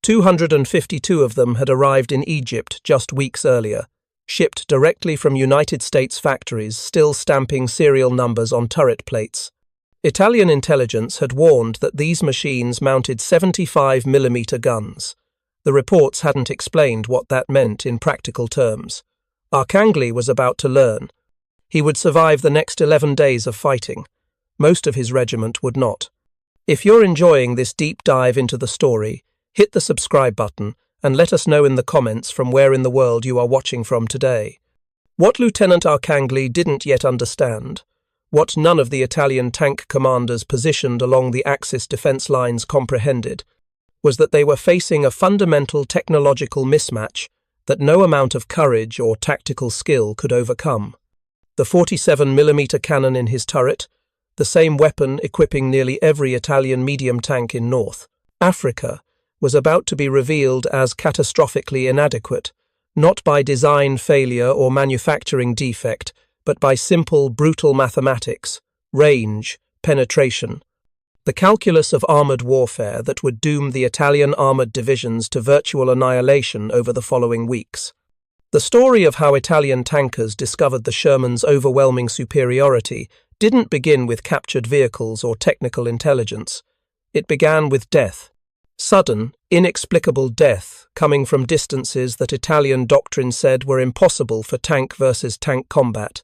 252 of them had arrived in Egypt just weeks earlier. shipped directly from United States factories, still stamping serial numbers on turret plates. Italian intelligence had warned that these machines mounted 75mm guns. The reports hadn't explained what that meant in practical terms. Arcangli was about to learn. He would survive the next 11 days of fighting. Most of his regiment would not. If you're enjoying this deep dive into the story, hit the subscribe button and let us know in the comments from where in the world you are watching from today. What Lieutenant Arcangli didn't yet understand, what none of the Italian tank commanders positioned along the Axis defense lines comprehended, was that they were facing a fundamental technological mismatch that no amount of courage or tactical skill could overcome. The 47mm cannon in his turret, the same weapon equipping nearly every Italian medium tank in North Africa, was about to be revealed as catastrophically inadequate, not by design failure or manufacturing defect, but by simple, brutal mathematics, range, penetration. The calculus of armoured warfare that would doom the Italian armoured divisions to virtual annihilation over the following weeks. The story of how Italian tankers discovered the Sherman's overwhelming superiority didn't begin with captured vehicles or technical intelligence. It began with death. Sudden, inexplicable death coming from distances that Italian doctrine said were impossible for tank versus tank combat.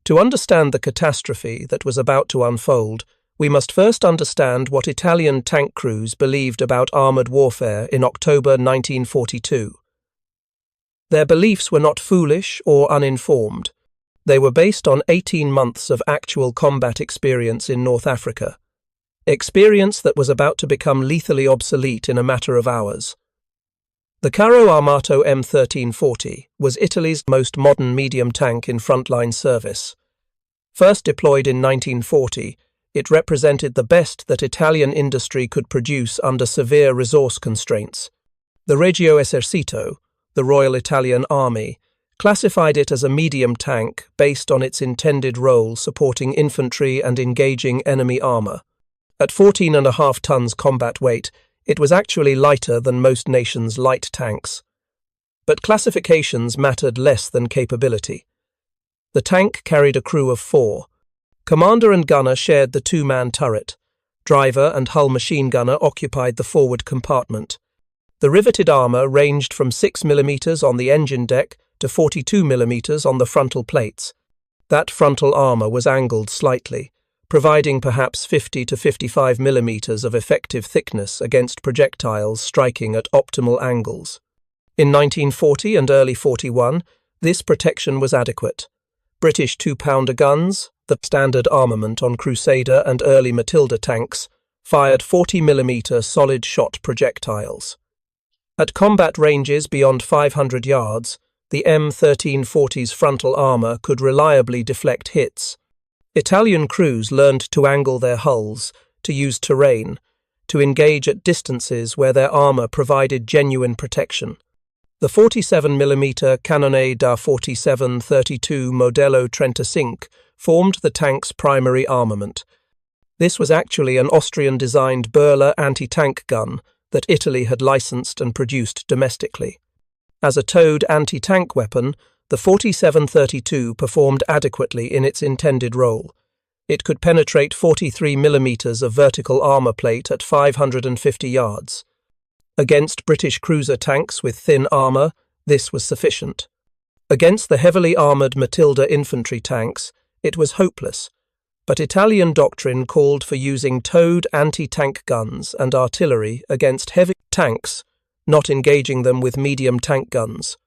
To understand the catastrophe that was about to unfold, we must first understand what Italian tank crews believed about armoured warfare in October 1942. Their beliefs were not foolish or uninformed. They were based on 18 months of actual combat experience in North Africa. Experience that was about to become lethally obsolete in a matter of hours. The Carro Armato M1340 was Italy's most modern medium tank in frontline service. First deployed in 1940, it represented the best that Italian industry could produce under severe resource constraints. The Regio Esercito, the Royal Italian Army, classified it as a medium tank based on its intended role supporting infantry and engaging enemy armour. At 14.5 tons combat weight, it was actually lighter than most nations' light tanks. But classifications mattered less than capability. The tank carried a crew of 4. Commander and gunner shared the 2-man turret. Driver and hull machine gunner occupied the forward compartment. The riveted armour ranged from 6mm on the engine deck to 42mm on the frontal plates. That frontal armour was angled slightly, providing perhaps 50 to 55mm of effective thickness against projectiles striking at optimal angles. In 1940 and early 41, this protection was adequate. British 2-pounder guns, the standard armament on Crusader and early Matilda tanks, fired 40mm solid-shot projectiles. At combat ranges beyond 500 yards, the M1340's frontal armour could reliably deflect hits. Italian crews learned to angle their hulls, to use terrain, to engage at distances where their armour provided genuine protection. The 47mm Cannone da 47-32 Modello 35 formed the tank's primary armament. This was actually an Austrian-designed Berler anti-tank gun that Italy had licensed and produced domestically. As a towed anti-tank weapon, the 47-32 performed adequately in its intended role. It could penetrate 43mm of vertical armour plate at 550 yards. Against British cruiser tanks with thin armour, this was sufficient. Against the heavily armoured Matilda infantry tanks, it was hopeless, but Italian doctrine called for using towed anti-tank guns and artillery against heavy tanks, not engaging them with medium tank guns.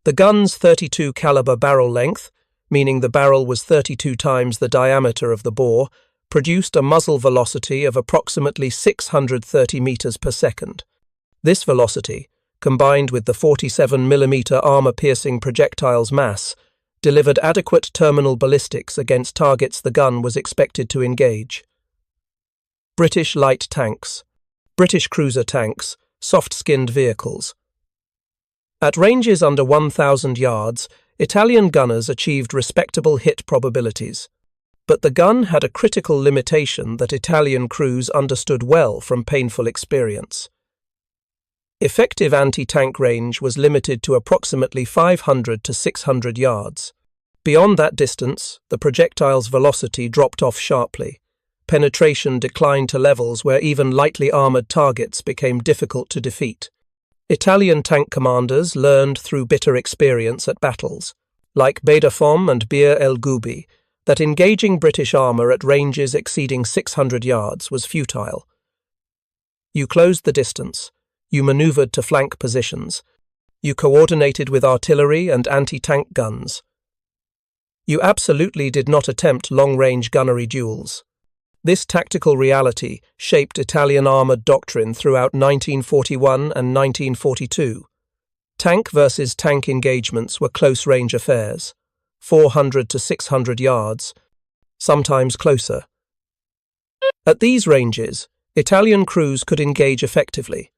The gun's 32 caliber barrel length, meaning the barrel was 32 times the diameter of the bore, produced a muzzle velocity of approximately 630 meters per second. This velocity, combined with the 47mm armor-piercing projectile's mass, delivered adequate terminal ballistics against targets the gun was expected to engage. British light tanks. British cruiser tanks, soft-skinned vehicles. At ranges under 1,000 yards, Italian gunners achieved respectable hit probabilities. But the gun had a critical limitation that Italian crews understood well from painful experience. Effective anti-tank range was limited to approximately 500 to 600 yards. Beyond that distance, the projectile's velocity dropped off sharply. Penetration declined to levels where even lightly armored targets became difficult to defeat. Italian tank commanders learned through bitter experience at battles, like Bedafom and Bir el Gubi, that engaging British armour at ranges exceeding 600 yards was futile. You closed the distance, you manoeuvred to flank positions, you coordinated with artillery and anti-tank guns. You absolutely did not attempt long-range gunnery duels. This tactical reality shaped Italian armoured doctrine throughout 1941 and 1942. Tank versus tank engagements were close-range affairs, 400 to 600 yards, sometimes closer. At these ranges, Italian crews could engage effectively.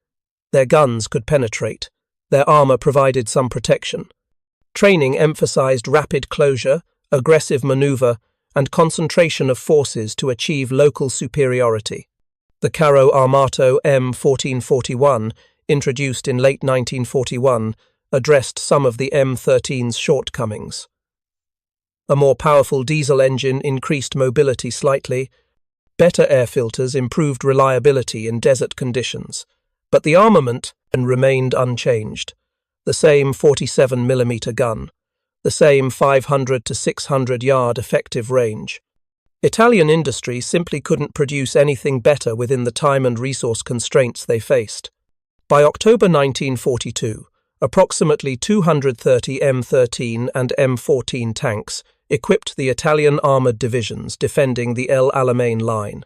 Their guns could penetrate. Their armour provided some protection. Training emphasized rapid closure, aggressive manoeuvre, and concentration of forces to achieve local superiority. The Carro Armato M1441, introduced in late 1941, addressed some of the M13's shortcomings. A more powerful diesel engine increased mobility slightly. Better air filters improved reliability in desert conditions. But the armament remained unchanged. The same 47mm gun. The same 500 to 600 yard effective range. Italian industry simply couldn't produce anything better within the time and resource constraints they faced. By October 1942, approximately 230 M13 and M14 tanks equipped the Italian armoured divisions defending the El Alamein line.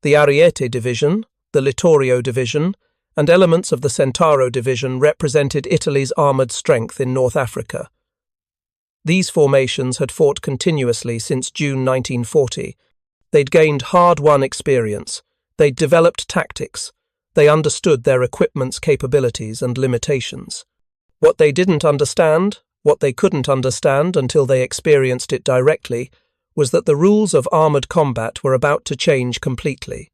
The Ariete Division, the Littorio Division, and elements of the Centauro Division represented Italy's armoured strength in North Africa. These formations had fought continuously since June 1940. They'd gained hard-won experience. They'd developed tactics. They understood their equipment's capabilities and limitations. What they didn't understand, what they couldn't understand until they experienced it directly, was that the rules of armoured combat were about to change completely.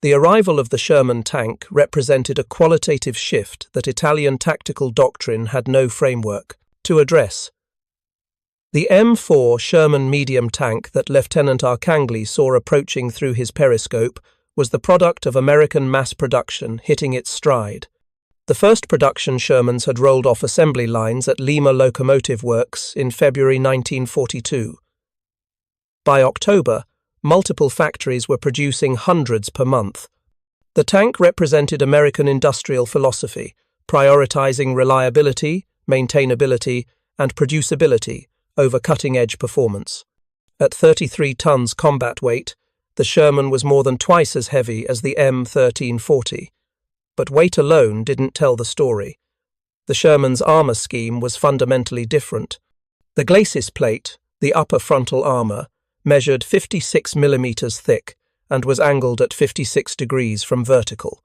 The arrival of the Sherman tank represented a qualitative shift that Italian tactical doctrine had no framework to address. The M4 Sherman medium tank that Lieutenant Arcangli saw approaching through his periscope was the product of American mass production hitting its stride. The first production Shermans had rolled off assembly lines at Lima Locomotive Works in February 1942. By October, multiple factories were producing hundreds per month. The tank represented American industrial philosophy, prioritizing reliability, maintainability, and producibility over cutting-edge performance. At 33 tons combat weight, the Sherman was more than twice as heavy as the M1340. But weight alone didn't tell the story. The Sherman's armour scheme was fundamentally different. The glacis plate, the upper frontal armour, measured 56 millimeters thick and was angled at 56 degrees from vertical.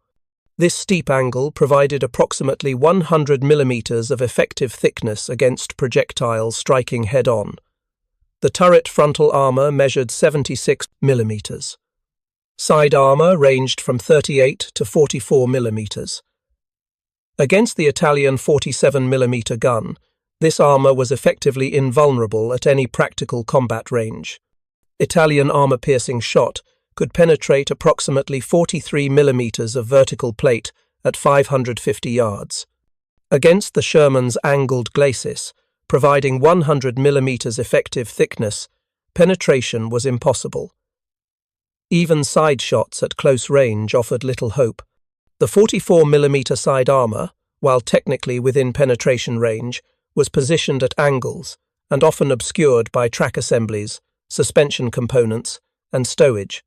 This steep angle provided approximately 100 millimeters of effective thickness against projectiles striking head-on. The turret frontal armour measured 76 millimeters. Side armour ranged from 38 to 44 millimeters. Against the Italian 47mm gun, this armour was effectively invulnerable at any practical combat range. Italian armour-piercing shot could penetrate approximately 43 millimeters of vertical plate at 550 yards. Against the Sherman's angled glacis, providing 100 millimeters effective thickness, penetration was impossible. Even side shots at close range offered little hope. The 44mm side armour, while technically within penetration range, was positioned at angles and often obscured by track assemblies, suspension components, and stowage.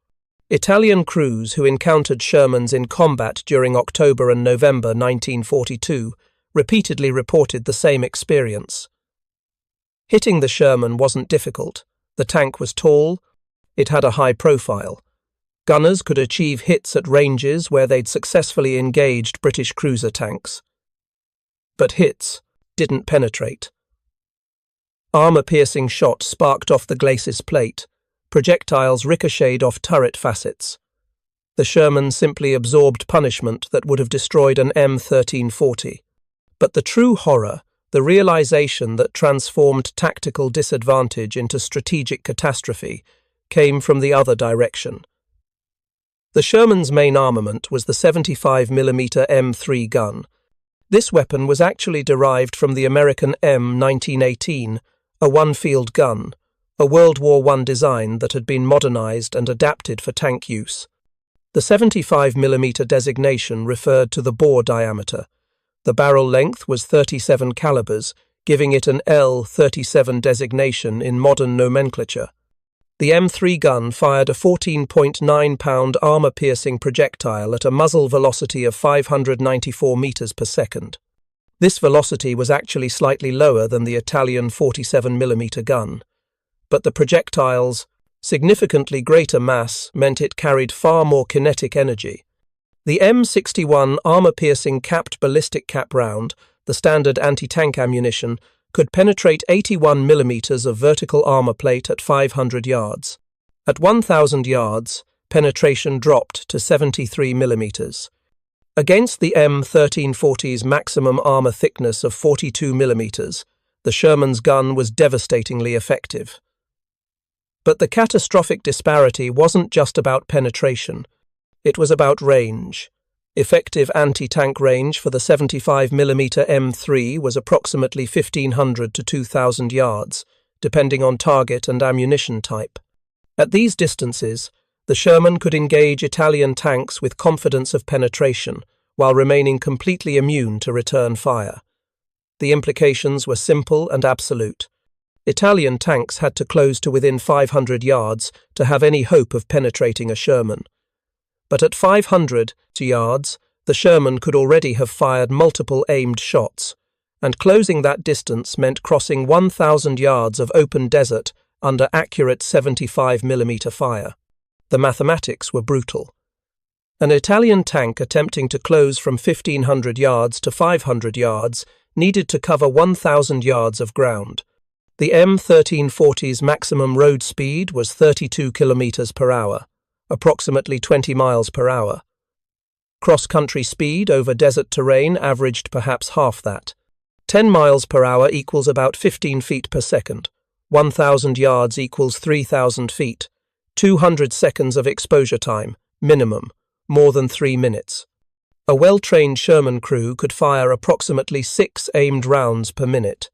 Italian crews who encountered Shermans in combat during October and November 1942 repeatedly reported the same experience. Hitting the Sherman wasn't difficult. The tank was tall. It had a high profile. Gunners could achieve hits at ranges where they'd successfully engaged British cruiser tanks. But hits didn't penetrate. Armour-piercing shot sparked off the glacis plate. Projectiles ricocheted off turret facets. The Sherman simply absorbed punishment that would have destroyed an M1340. But the true horror, the realization that transformed tactical disadvantage into strategic catastrophe, came from the other direction. The Sherman's main armament was the 75mm M3 gun. This weapon was actually derived from the American M1918, a one-field gun, a World War I design that had been modernized and adapted for tank use. The 75mm designation referred to the bore diameter. The barrel length was 37 calibers, giving it an L-37 designation in modern nomenclature. The M3 gun fired a 14.9-pound armor-piercing projectile at a muzzle velocity of 594 meters per second. This velocity was actually slightly lower than the Italian 47mm gun, but the projectile's significantly greater mass meant it carried far more kinetic energy. The M61 armor-piercing capped ballistic cap round, the standard anti-tank ammunition, could penetrate 81 millimeters of vertical armor plate at 500 yards. At 1,000 yards, penetration dropped to 73 millimeters. Against the M1340's maximum armor thickness of 42 millimeters, the Sherman's gun was devastatingly effective. But the catastrophic disparity wasn't just about penetration. It was about range. Effective anti-tank range for the 75mm M3 was approximately 1,500 to 2,000 yards, depending on target and ammunition type. At these distances, the Sherman could engage Italian tanks with confidence of penetration, while remaining completely immune to return fire. The implications were simple and absolute. Italian tanks had to close to within 500 yards to have any hope of penetrating a Sherman. But at 500 yards, the Sherman could already have fired multiple aimed shots, and closing that distance meant crossing 1,000 yards of open desert under accurate 75mm fire. The mathematics were brutal. An Italian tank attempting to close from 1,500 yards to 500 yards needed to cover 1,000 yards of ground. The M1340's maximum road speed was 32 kilometers per hour, approximately 20 miles per hour. Cross-country speed over desert terrain averaged perhaps half that. 10 miles per hour equals about 15 feet per second. 1,000 yards equals 3,000 feet. 200 seconds of exposure time, minimum, more than 3 minutes. A well-trained Sherman crew could fire approximately 6 aimed rounds per minute.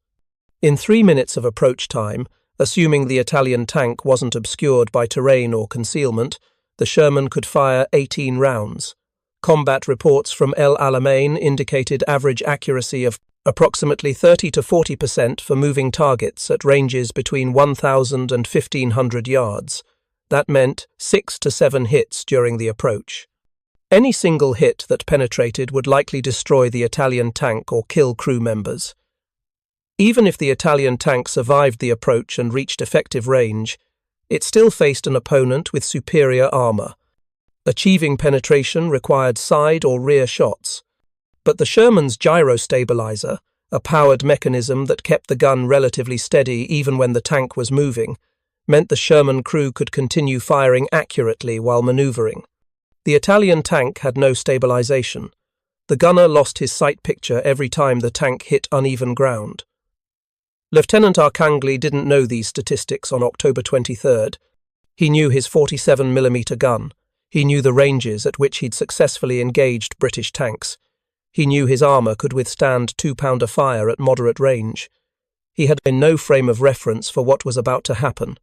In 3 minutes of approach time, assuming the Italian tank wasn't obscured by terrain or concealment, the Sherman could fire 18 rounds. Combat reports from El Alamein indicated average accuracy of approximately 30 to 40% for moving targets at ranges between 1,000 and 1,500 yards. That meant 6 to 7 hits during the approach. Any single hit that penetrated would likely destroy the Italian tank or kill crew members. Even if the Italian tank survived the approach and reached effective range, it still faced an opponent with superior armor. Achieving penetration required side or rear shots. But the Sherman's gyro stabilizer, a powered mechanism that kept the gun relatively steady even when the tank was moving, meant the Sherman crew could continue firing accurately while maneuvering. The Italian tank had no stabilization. The gunner lost his sight picture every time the tank hit uneven ground. Lieutenant Arcangli didn't know these statistics on October 23rd. He knew his 47mm gun. He knew the ranges at which he'd successfully engaged British tanks. He knew his armor could withstand 2-pounder fire at moderate range. He had in no frame of reference for what was about to happen.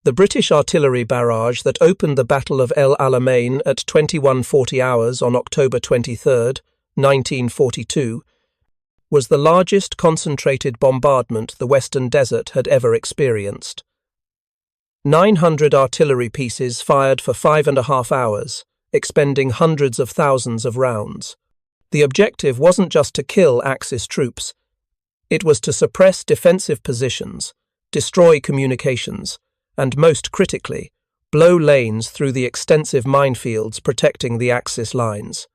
The British artillery barrage that opened the Battle of El Alamein at 21:40 hours on October 23, 1942, was the largest concentrated bombardment the Western Desert had ever experienced. 900 artillery pieces fired for 5.5 hours, expending hundreds of thousands of rounds. The objective wasn't just to kill Axis troops. It was to suppress defensive positions, destroy communications, and most critically, blow lanes through the extensive minefields protecting the Axis lines.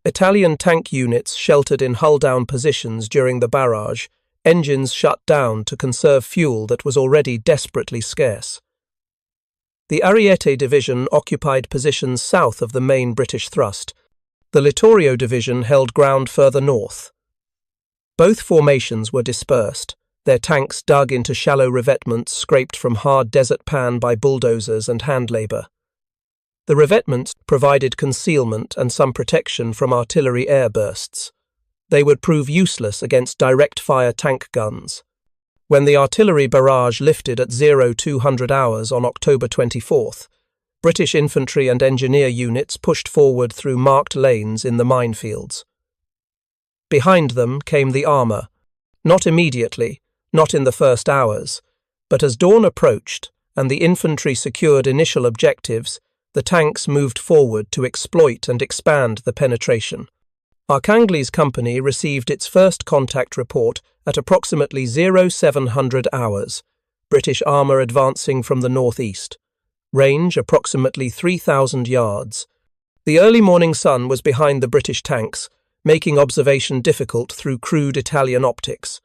Italian tank units sheltered in hull-down positions during the barrage, engines shut down to conserve fuel that was already desperately scarce. The Ariete Division occupied positions south of the main British thrust. The Littorio Division held ground further north. Both formations were dispersed, their tanks dug into shallow revetments scraped from hard desert pan by bulldozers and hand labour. The revetments provided concealment and some protection from artillery airbursts. They would prove useless against direct-fire tank guns. When the artillery barrage lifted at 0200 hours on October 24th, British infantry and engineer units pushed forward through marked lanes in the minefields. Behind them came the armour, not immediately, not in the first hours, but as dawn approached and the infantry secured initial objectives, the tanks moved forward to exploit and expand the penetration. Arkangly's company received its first contact report at approximately 0700 hours, British armour advancing from the northeast. Range approximately 3,000 yards. The early morning sun was behind the British tanks, making observation difficult through crude Italian optics.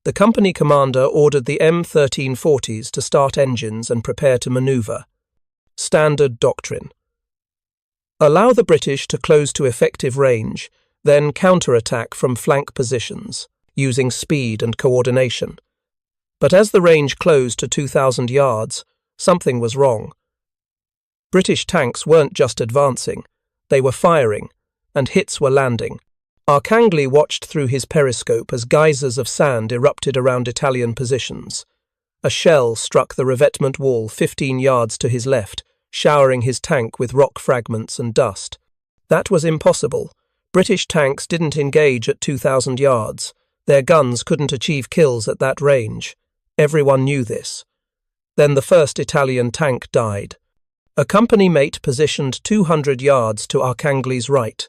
The company commander ordered the M1340s to start engines and prepare to manoeuvre. Standard doctrine. Allow the British to close to effective range, then counterattack from flank positions, using speed and coordination. But as the range closed to 2,000 yards, something was wrong. British tanks weren't just advancing, they were firing, and hits were landing. Arkangly watched through his periscope as geysers of sand erupted around Italian positions. A shell struck the revetment wall 15 yards to his left, showering his tank with rock fragments and dust. That was impossible. British tanks didn't engage at 2,000 yards. Their guns couldn't achieve kills at that range. Everyone knew this. Then the first Italian tank died. A company mate positioned 200 yards to Arkangly's right.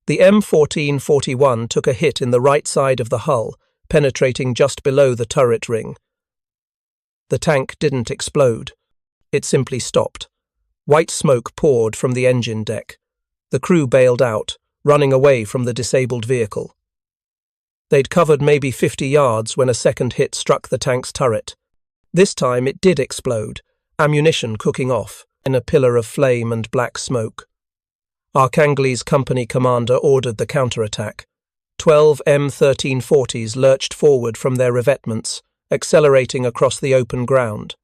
The M1441 took a hit in the right side of the hull, penetrating just below the turret ring. The tank didn't explode. It simply stopped. White smoke poured from the engine deck. The crew bailed out, running away from the disabled vehicle. They'd covered maybe 50 yards when a second hit struck the tank's turret. This time it did explode, ammunition cooking off in a pillar of flame and black smoke. Arkangly's company commander ordered the counterattack. 12 M1340s lurched forward from their revetments, accelerating across the open ground.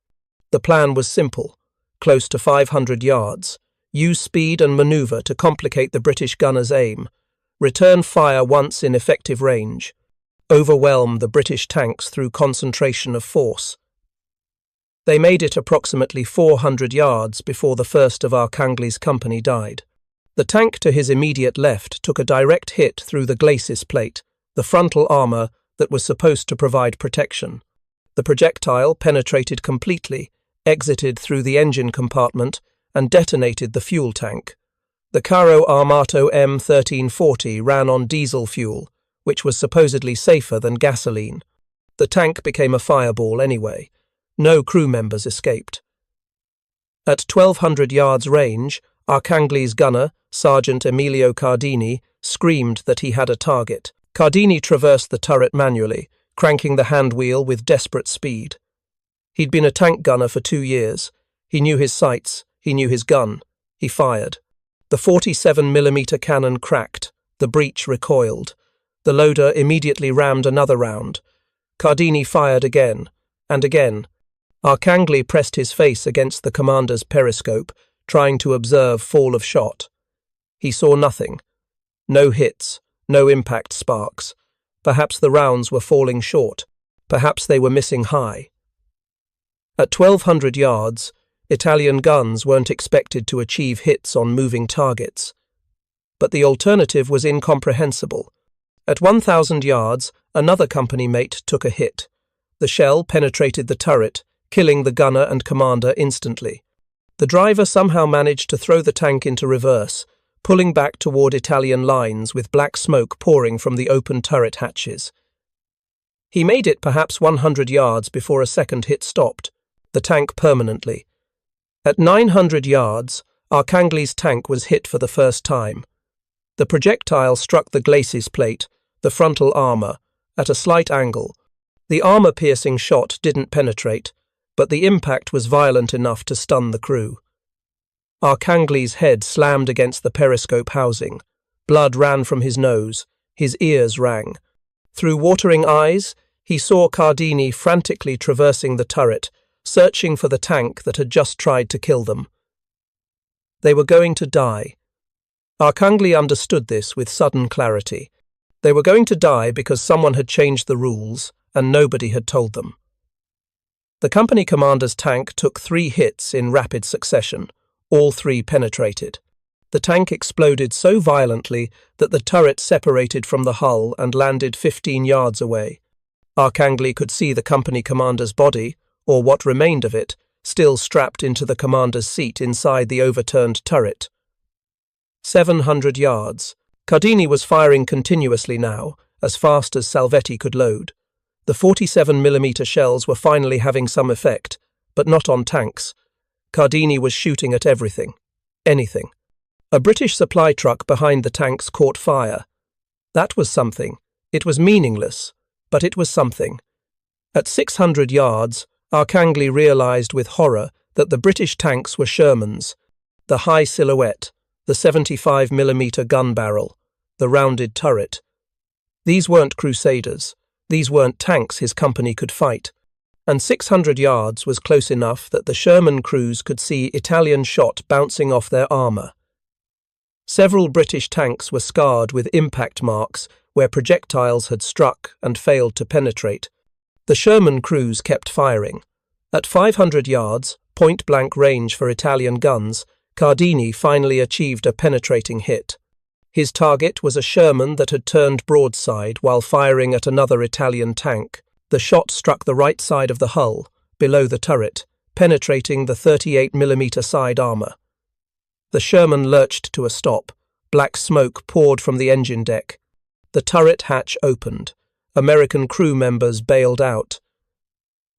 The plan was simple: close to 500 yards, use speed and manoeuvre to complicate the British gunners' aim, return fire once in effective range, overwhelm the British tanks through concentration of force. They made it approximately 400 yards before the first of Arkangly's company died. The tank to his immediate left took a direct hit through the glacis plate, the frontal armour that was supposed to provide protection. The projectile penetrated completely, exited through the engine compartment, and detonated the fuel tank. The Carro Armato M1340 ran on diesel fuel, which was supposedly safer than gasoline. The tank became a fireball anyway. No crew members escaped. At 1,200 yards range, Arkangly's gunner, Sergeant Emilio Cardini, screamed that he had a target. Cardini traversed the turret manually, cranking the hand wheel with desperate speed. He'd been a tank gunner for 2 years. He knew his sights, he knew his gun. He fired. The 47mm cannon cracked. The breech recoiled. The loader immediately rammed another round. Cardini fired again, and again. Arkangly pressed his face against the commander's periscope, trying to observe fall of shot. He saw nothing. No hits, no impact sparks. Perhaps the rounds were falling short. Perhaps they were missing high. At 1,200 yards, Italian guns weren't expected to achieve hits on moving targets. But the alternative was incomprehensible. At 1,000 yards, another company mate took a hit. The shell penetrated the turret, killing the gunner and commander instantly. The driver somehow managed to throw the tank into reverse, pulling back toward Italian lines with black smoke pouring from the open turret hatches. He made it perhaps 100 yards before a second hit stopped the tank permanently. At 900 yards, Arkangly's tank was hit for the first time. The projectile struck the glacis plate, the frontal armour, at a slight angle. The armour-piercing shot didn't penetrate, but the impact was violent enough to stun the crew. Arkangly's head slammed against the periscope housing. Blood ran from his nose. His ears rang. Through watering eyes, he saw Cardini frantically traversing the turret, searching for the tank that had just tried to kill them. They were going to die. Arkangly understood this with sudden clarity. They were going to die because someone had changed the rules, and nobody had told them. The company commander's tank took 3 hits in rapid succession. All 3 penetrated. The tank exploded so violently that the turret separated from the hull and landed 15 yards away. Arkangly could see the company commander's body, or what remained of it, still strapped into the commander's seat inside the overturned turret. 700 yards. Cardini was firing continuously now, as fast as Salvetti could load. The 47mm shells were finally having some effect, but not on tanks. Cardini was shooting at everything. Anything. A British supply truck behind the tanks caught fire. That was something. It was meaningless, but it was something. At 600 yards, Arkangly realized with horror that the British tanks were Shermans. The high silhouette, the 75mm gun barrel, the rounded turret. These weren't Crusaders. These weren't tanks his company could fight. And 600 yards was close enough that the Sherman crews could see Italian shot bouncing off their armour. Several British tanks were scarred with impact marks where projectiles had struck and failed to penetrate. The Sherman crews kept firing. At 500 yards, point-blank range for Italian guns, Cardini finally achieved a penetrating hit. His target was a Sherman that had turned broadside while firing at another Italian tank. The shot struck the right side of the hull, below the turret, penetrating the 38mm side armour. The Sherman lurched to a stop. Black smoke poured from the engine deck. The turret hatch opened. American crew members bailed out.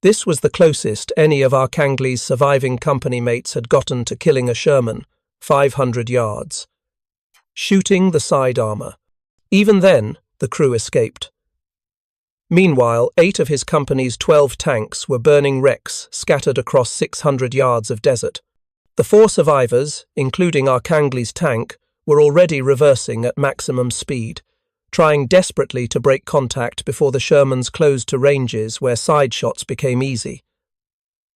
This was the closest any of Arkangly's surviving company mates had gotten to killing a Sherman, 500 yards. Shooting the side armour. Even then, the crew escaped. Meanwhile, 8 of his company's 12 tanks were burning wrecks scattered across 600 yards of desert. The 4 survivors, including Arkangly's tank, were already reversing at maximum speed, trying desperately to break contact before the Shermans closed to ranges where side shots became easy.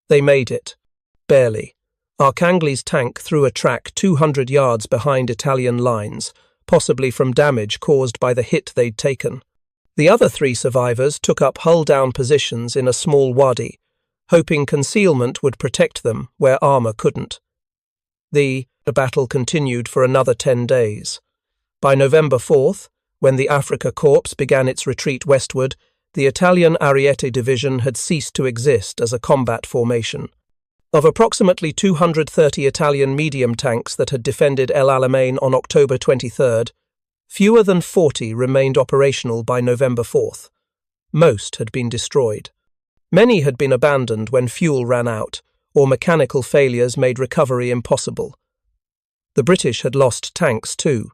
They made it. Barely. Arkangly's tank threw a track 200 yards behind Italian lines, possibly from damage caused by the hit they'd taken. The other 3 survivors took up hull-down positions in a small wadi, hoping concealment would protect them where armour couldn't. The battle continued for another 10 days. By November 4th, when the Africa Corps began its retreat westward, the Italian Ariete Division had ceased to exist as a combat formation. Of approximately 230 Italian medium tanks that had defended El Alamein on October 23rd, fewer than 40 remained operational by November 4th. Most had been destroyed. Many had been abandoned when fuel ran out, or mechanical failures made recovery impossible. The British had lost tanks too.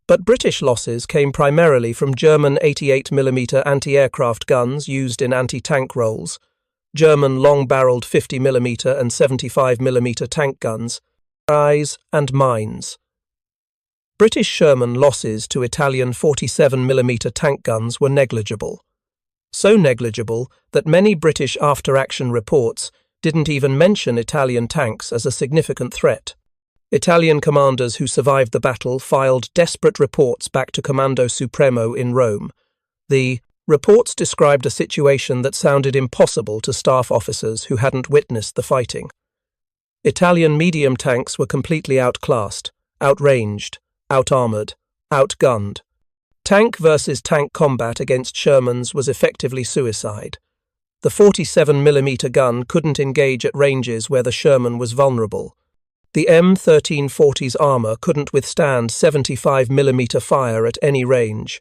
But British losses came primarily from German 88mm anti-aircraft guns used in anti-tank roles, German long-barreled 50mm and 75mm tank guns, and mines. British Sherman losses to Italian 47mm tank guns were negligible. So negligible that many British after-action reports didn't even mention Italian tanks as a significant threat. Italian commanders who survived the battle filed desperate reports back to Comando Supremo in Rome. The reports described a situation that sounded impossible to staff officers who hadn't witnessed the fighting. Italian medium tanks were completely outclassed, outranged, out-armoured, outgunned. Tank versus tank combat against Shermans was effectively suicide. The 47mm gun couldn't engage at ranges where the Sherman was vulnerable. The M1340's armour couldn't withstand 75mm fire at any range.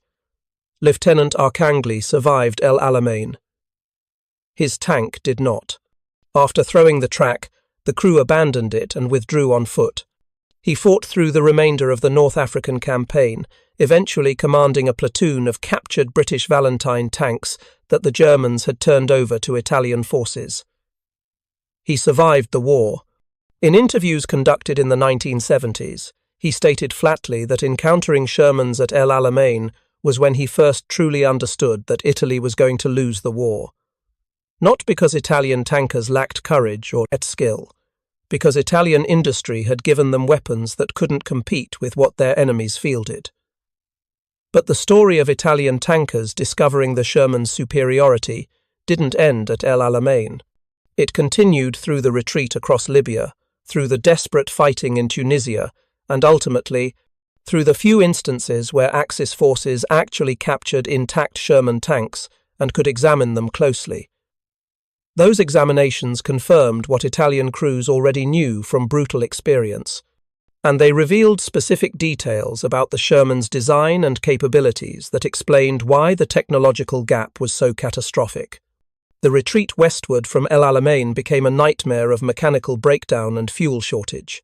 Lieutenant Arkangly survived El Alamein. His tank did not. After throwing the track, the crew abandoned it and withdrew on foot. He fought through the remainder of the North African campaign, eventually commanding a platoon of captured British Valentine tanks that the Germans had turned over to Italian forces. He survived the war. In interviews conducted in the 1970s, he stated flatly that encountering Shermans at El Alamein was when he first truly understood that Italy was going to lose the war. Not because Italian tankers lacked courage or skill, because Italian industry had given them weapons that couldn't compete with what their enemies fielded. But the story of Italian tankers discovering the Sherman's superiority didn't end at El Alamein. It continued through the retreat across Libya, through the desperate fighting in Tunisia, and ultimately, through the few instances where Axis forces actually captured intact Sherman tanks and could examine them closely. Those examinations confirmed what Italian crews already knew from brutal experience, and they revealed specific details about the Sherman's design and capabilities that explained why the technological gap was so catastrophic. The retreat westward from El Alamein became a nightmare of mechanical breakdown and fuel shortage.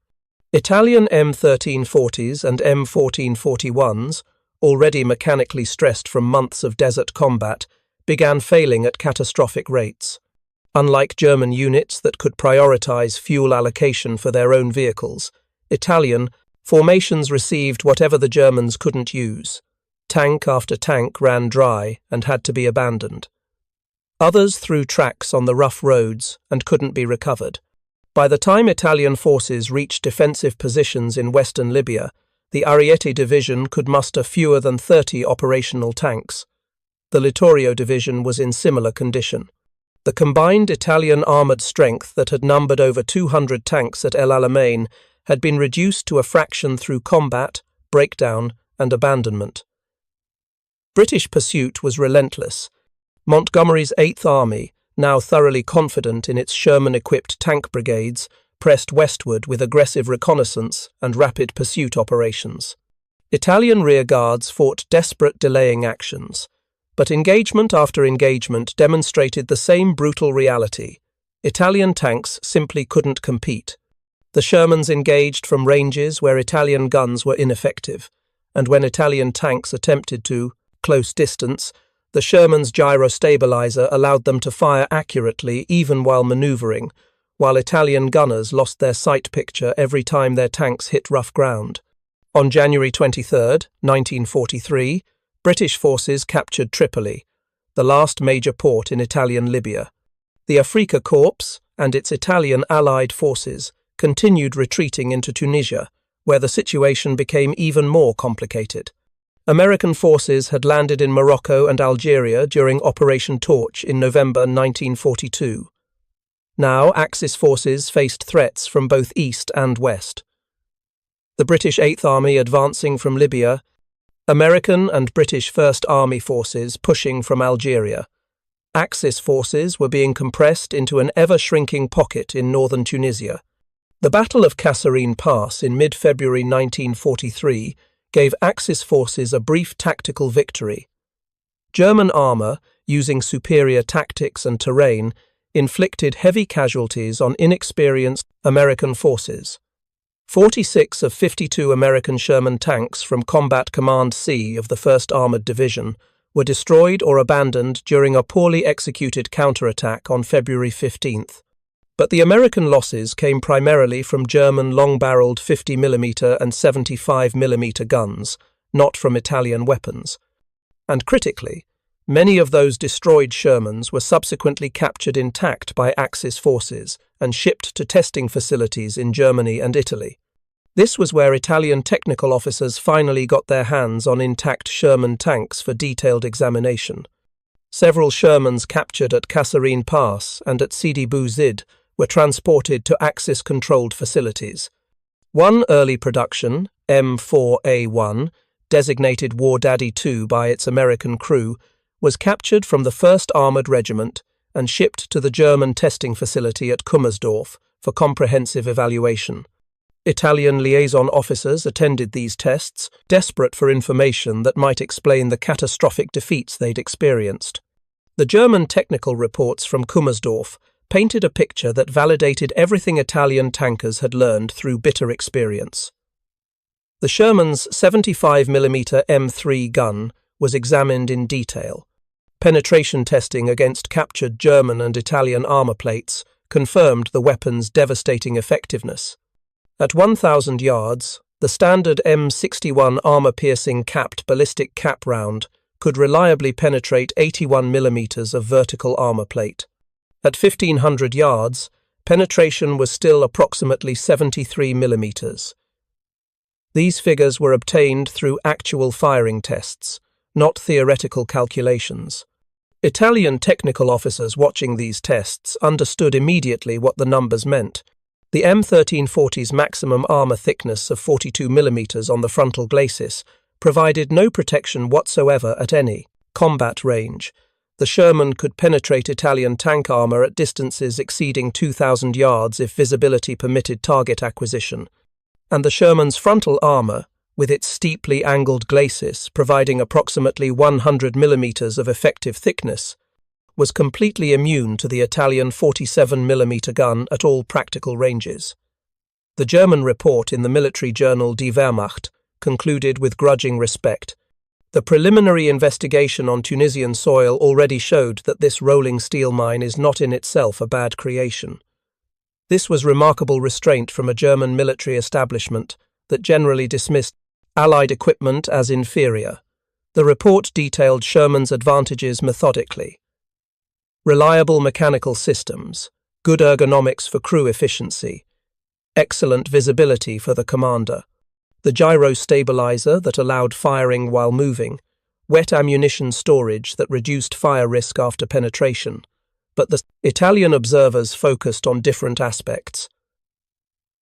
Italian M1340s and M1441s, already mechanically stressed from months of desert combat, began failing at catastrophic rates. Unlike German units that could prioritize fuel allocation for their own vehicles, Italian formations received whatever the Germans couldn't use. Tank after tank ran dry and had to be abandoned. Others threw tracks on the rough roads and couldn't be recovered. By the time Italian forces reached defensive positions in western Libya, the Ariete Division could muster fewer than 30 operational tanks. The Littorio Division was in similar condition. The combined Italian armoured strength that had numbered over 200 tanks at El Alamein had been reduced to a fraction through combat, breakdown, and abandonment. British pursuit was relentless. Montgomery's 8th Army, now thoroughly confident in its Sherman-equipped tank brigades, pressed westward with aggressive reconnaissance and rapid pursuit operations. Italian rearguards fought desperate delaying actions, but engagement after engagement demonstrated the same brutal reality. Italian tanks simply couldn't compete. The Shermans engaged from ranges where Italian guns were ineffective, and when Italian tanks attempted to close distance, the Sherman's gyro-stabilizer allowed them to fire accurately even while maneuvering, while Italian gunners lost their sight picture every time their tanks hit rough ground. On January 23, 1943, British forces captured Tripoli, the last major port in Italian Libya. The Afrika Korps and its Italian allied forces continued retreating into Tunisia, where the situation became even more complicated. American forces had landed in Morocco and Algeria during Operation Torch in November 1942. Now Axis forces faced threats from both east and west. The British 8th Army advancing from Libya, American and British First Army forces pushing from Algeria. Axis forces were being compressed into an ever-shrinking pocket in northern Tunisia. The Battle of Kasserine Pass in mid-February 1943 gave Axis forces a brief tactical victory. German armour, using superior tactics and terrain, inflicted heavy casualties on inexperienced American forces. 46 of 52 American Sherman tanks from Combat Command C of the 1st Armoured Division were destroyed or abandoned during a poorly executed counterattack on February 15th. But the American losses came primarily from German long-barreled 50mm and 75mm guns, not from Italian weapons. And critically, many of those destroyed Shermans were subsequently captured intact by Axis forces and shipped to testing facilities in Germany and Italy. This was where Italian technical officers finally got their hands on intact Sherman tanks for detailed examination. Several Shermans captured at Kasserine Pass and at Sidi Bou Zid were transported to Axis-controlled facilities. One early production, M4A1, designated War Daddy 2 by its American crew, was captured from the 1st Armoured Regiment and shipped to the German testing facility at Kummersdorf for comprehensive evaluation. Italian liaison officers attended these tests, desperate for information that might explain the catastrophic defeats they'd experienced. The German technical reports from Kummersdorf painted a picture that validated everything Italian tankers had learned through bitter experience. The Sherman's 75mm M3 gun was examined in detail. Penetration testing against captured German and Italian armour plates confirmed the weapon's devastating effectiveness. At 1,000 yards, the standard M61 armor-piercing capped ballistic cap round could reliably penetrate 81 millimeters of vertical armor plate. At 1,500 yards, penetration was still approximately 73 millimeters. These figures were obtained through actual firing tests, not theoretical calculations. Italian technical officers watching these tests understood immediately what the numbers meant. The M1340's maximum armor thickness of 42 millimeters on the frontal glacis provided no protection whatsoever at any combat range. The Sherman could penetrate Italian tank armor at distances exceeding 2,000 yards if visibility permitted target acquisition, and the Sherman's frontal armor, with its steeply angled glacis providing approximately 100 millimeters of effective thickness, was completely immune to the Italian 47mm gun at all practical ranges. The German report in the military journal Die Wehrmacht concluded with grudging respect. The preliminary investigation on Tunisian soil already showed that this rolling steel mine is not in itself a bad creation. This was remarkable restraint from a German military establishment that generally dismissed Allied equipment as inferior. The report detailed Sherman's advantages methodically. Reliable mechanical systems, good ergonomics for crew efficiency, excellent visibility for the commander, the gyro stabilizer that allowed firing while moving, wet ammunition storage that reduced fire risk after penetration. But the Italian observers focused on different aspects.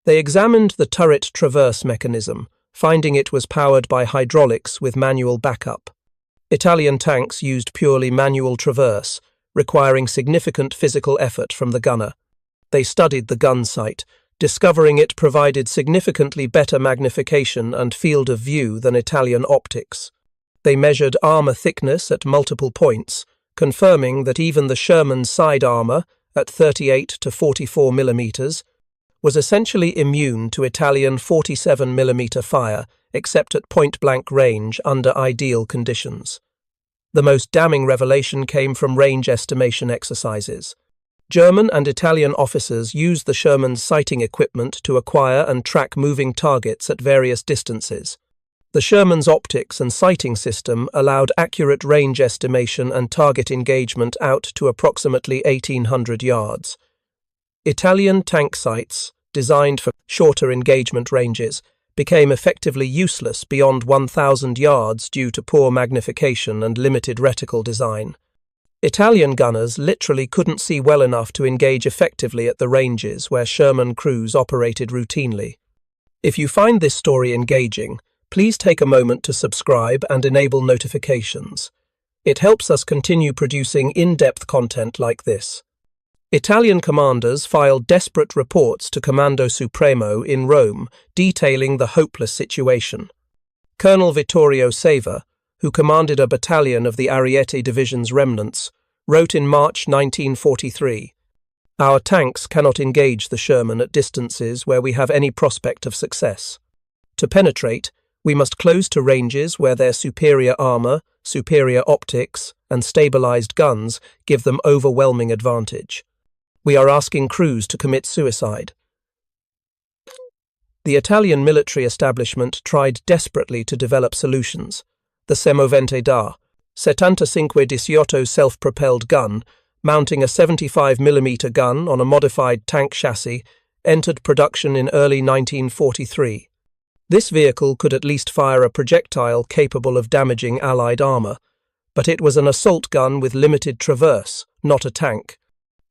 They examined the turret traverse mechanism, finding it was powered by hydraulics with manual backup. Italian tanks used purely manual traverse, requiring significant physical effort from the gunner. They studied the gun sight, discovering it provided significantly better magnification and field of view than Italian optics. They measured armor thickness at multiple points, confirming that even the Sherman's side armor, at 38 to 44 millimeters, was essentially immune to Italian 47mm fire, except at point-blank range under ideal conditions. The most damning revelation came from range estimation exercises. German and Italian officers used the Sherman's sighting equipment to acquire and track moving targets at various distances. The Sherman's optics and sighting system allowed accurate range estimation and target engagement out to approximately 1,800 yards. Italian tank sights, designed for shorter engagement ranges, became effectively useless beyond 1,000 yards due to poor magnification and limited reticle design. Italian gunners literally couldn't see well enough to engage effectively at the ranges where Sherman crews operated routinely. If you find this story engaging, please take a moment to subscribe and enable notifications. It helps us continue producing in-depth content like this. Italian commanders filed desperate reports to Comando Supremo in Rome, detailing the hopeless situation. Colonel Vittorio Sava, who commanded a battalion of the Ariete Division's remnants, wrote in March 1943, "Our tanks cannot engage the Sherman at distances where we have any prospect of success. To penetrate, we must close to ranges where their superior armor, superior optics, and stabilized guns give them overwhelming advantage. We are asking crews to commit suicide." The Italian military establishment tried desperately to develop solutions. The Semovente da 75-18 self-propelled gun, mounting a 75mm gun on a modified tank chassis, entered production in early 1943. This vehicle could at least fire a projectile capable of damaging Allied armor, but it was an assault gun with limited traverse, not a tank,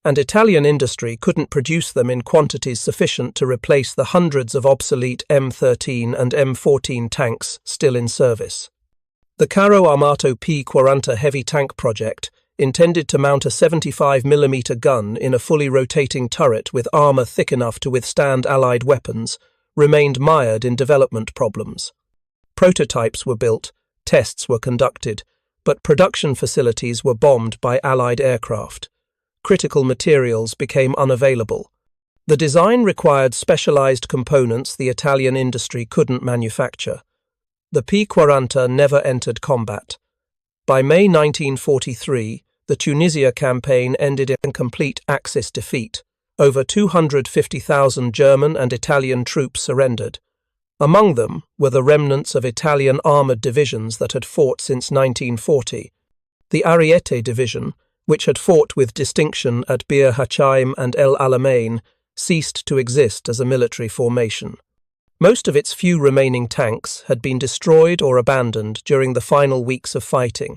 and Italian industry couldn't produce them in quantities sufficient to replace the hundreds of obsolete M13 and M14 tanks still in service. The Carro Armato P40 heavy tank project, intended to mount a 75mm gun in a fully rotating turret with armor thick enough to withstand Allied weapons, remained mired in development problems. Prototypes were built, tests were conducted, but production facilities were bombed by Allied aircraft. Critical materials became unavailable. The design required specialized components the Italian industry couldn't manufacture. The P40 never entered combat. By May 1943, the Tunisia campaign ended in complete Axis defeat. over 250,000 German and Italian troops surrendered. Among them were the remnants of Italian armoured divisions that had fought since 1940. The Ariete Division, which had fought with distinction at Bir Hachaim and El Alamein, ceased to exist as a military formation. Most of its few remaining tanks had been destroyed or abandoned during the final weeks of fighting.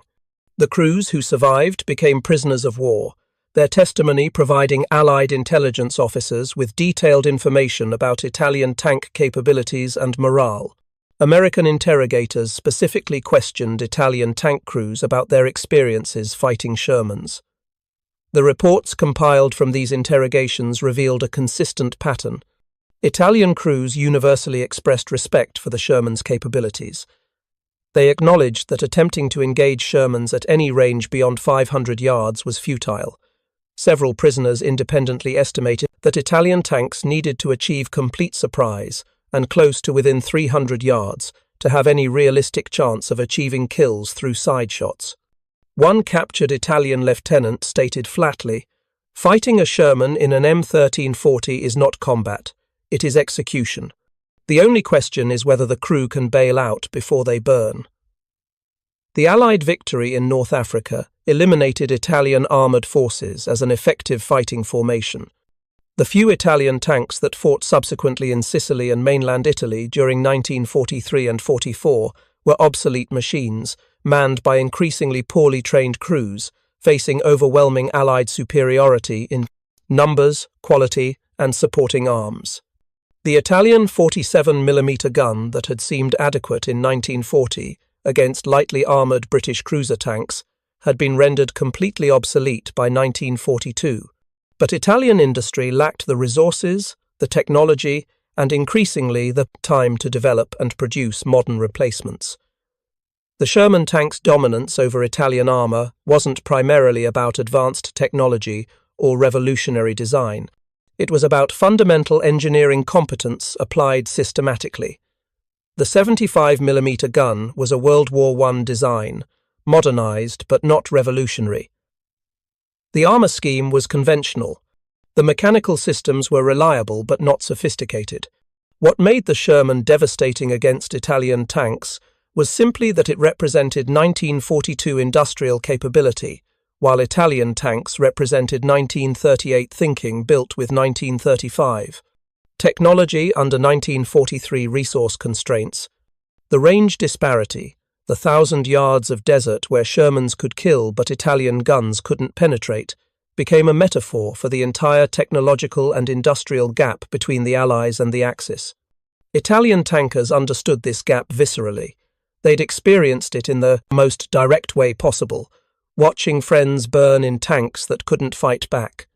The crews who survived became prisoners of war, their testimony providing Allied intelligence officers with detailed information about Italian tank capabilities and morale. American interrogators specifically questioned Italian tank crews about their experiences fighting Shermans. The reports compiled from these interrogations revealed a consistent pattern. Italian crews universally expressed respect for the Shermans' capabilities. They acknowledged that attempting to engage Shermans at any range beyond 500 yards was futile. Several prisoners independently estimated that Italian tanks needed to achieve complete surprise and close to within 300 yards to have any realistic chance of achieving kills through side shots. One captured Italian lieutenant stated flatly, "Fighting a Sherman in an M1340 is not combat, it is execution. The only question is whether the crew can bail out before they burn." The Allied victory in North Africa eliminated Italian armoured forces as an effective fighting formation. The few Italian tanks that fought subsequently in Sicily and mainland Italy during 1943 and 44 were obsolete machines, manned by increasingly poorly trained crews, facing overwhelming Allied superiority in numbers, quality, and supporting arms. The Italian 47mm gun that had seemed adequate in 1940 against lightly armoured British cruiser tanks had been rendered completely obsolete by 1942. But Italian industry lacked the resources, the technology, and increasingly the time to develop and produce modern replacements. The Sherman tank's dominance over Italian armour wasn't primarily about advanced technology or revolutionary design. It was about fundamental engineering competence applied systematically. The 75mm gun was a World War I design, modernized but not revolutionary. The armor scheme was conventional. The mechanical systems were reliable but not sophisticated. What made the Sherman devastating against Italian tanks was simply that it represented 1942 industrial capability, while Italian tanks represented 1938 thinking built with 1935. Technology under 1943 resource constraints, the range disparity, the 1,000 yards of desert where Shermans could kill but Italian guns couldn't penetrate, became a metaphor for the entire technological and industrial gap between the Allies and the Axis. Italian tankers understood this gap viscerally. They'd experienced it in the most direct way possible, watching friends burn in tanks that couldn't fight back.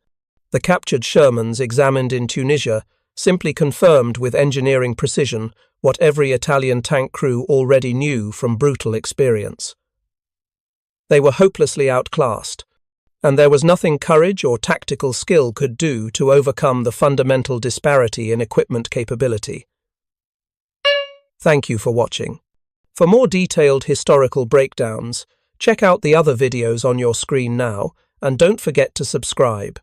The captured Shermans examined in Tunisia simply confirmed with engineering precision what every Italian tank crew already knew from brutal experience. They were hopelessly outclassed, and there was nothing courage or tactical skill could do to overcome the fundamental disparity in equipment capability. Thank you for watching. For more detailed historical breakdowns, check out the other videos on your screen now, and don't forget to subscribe.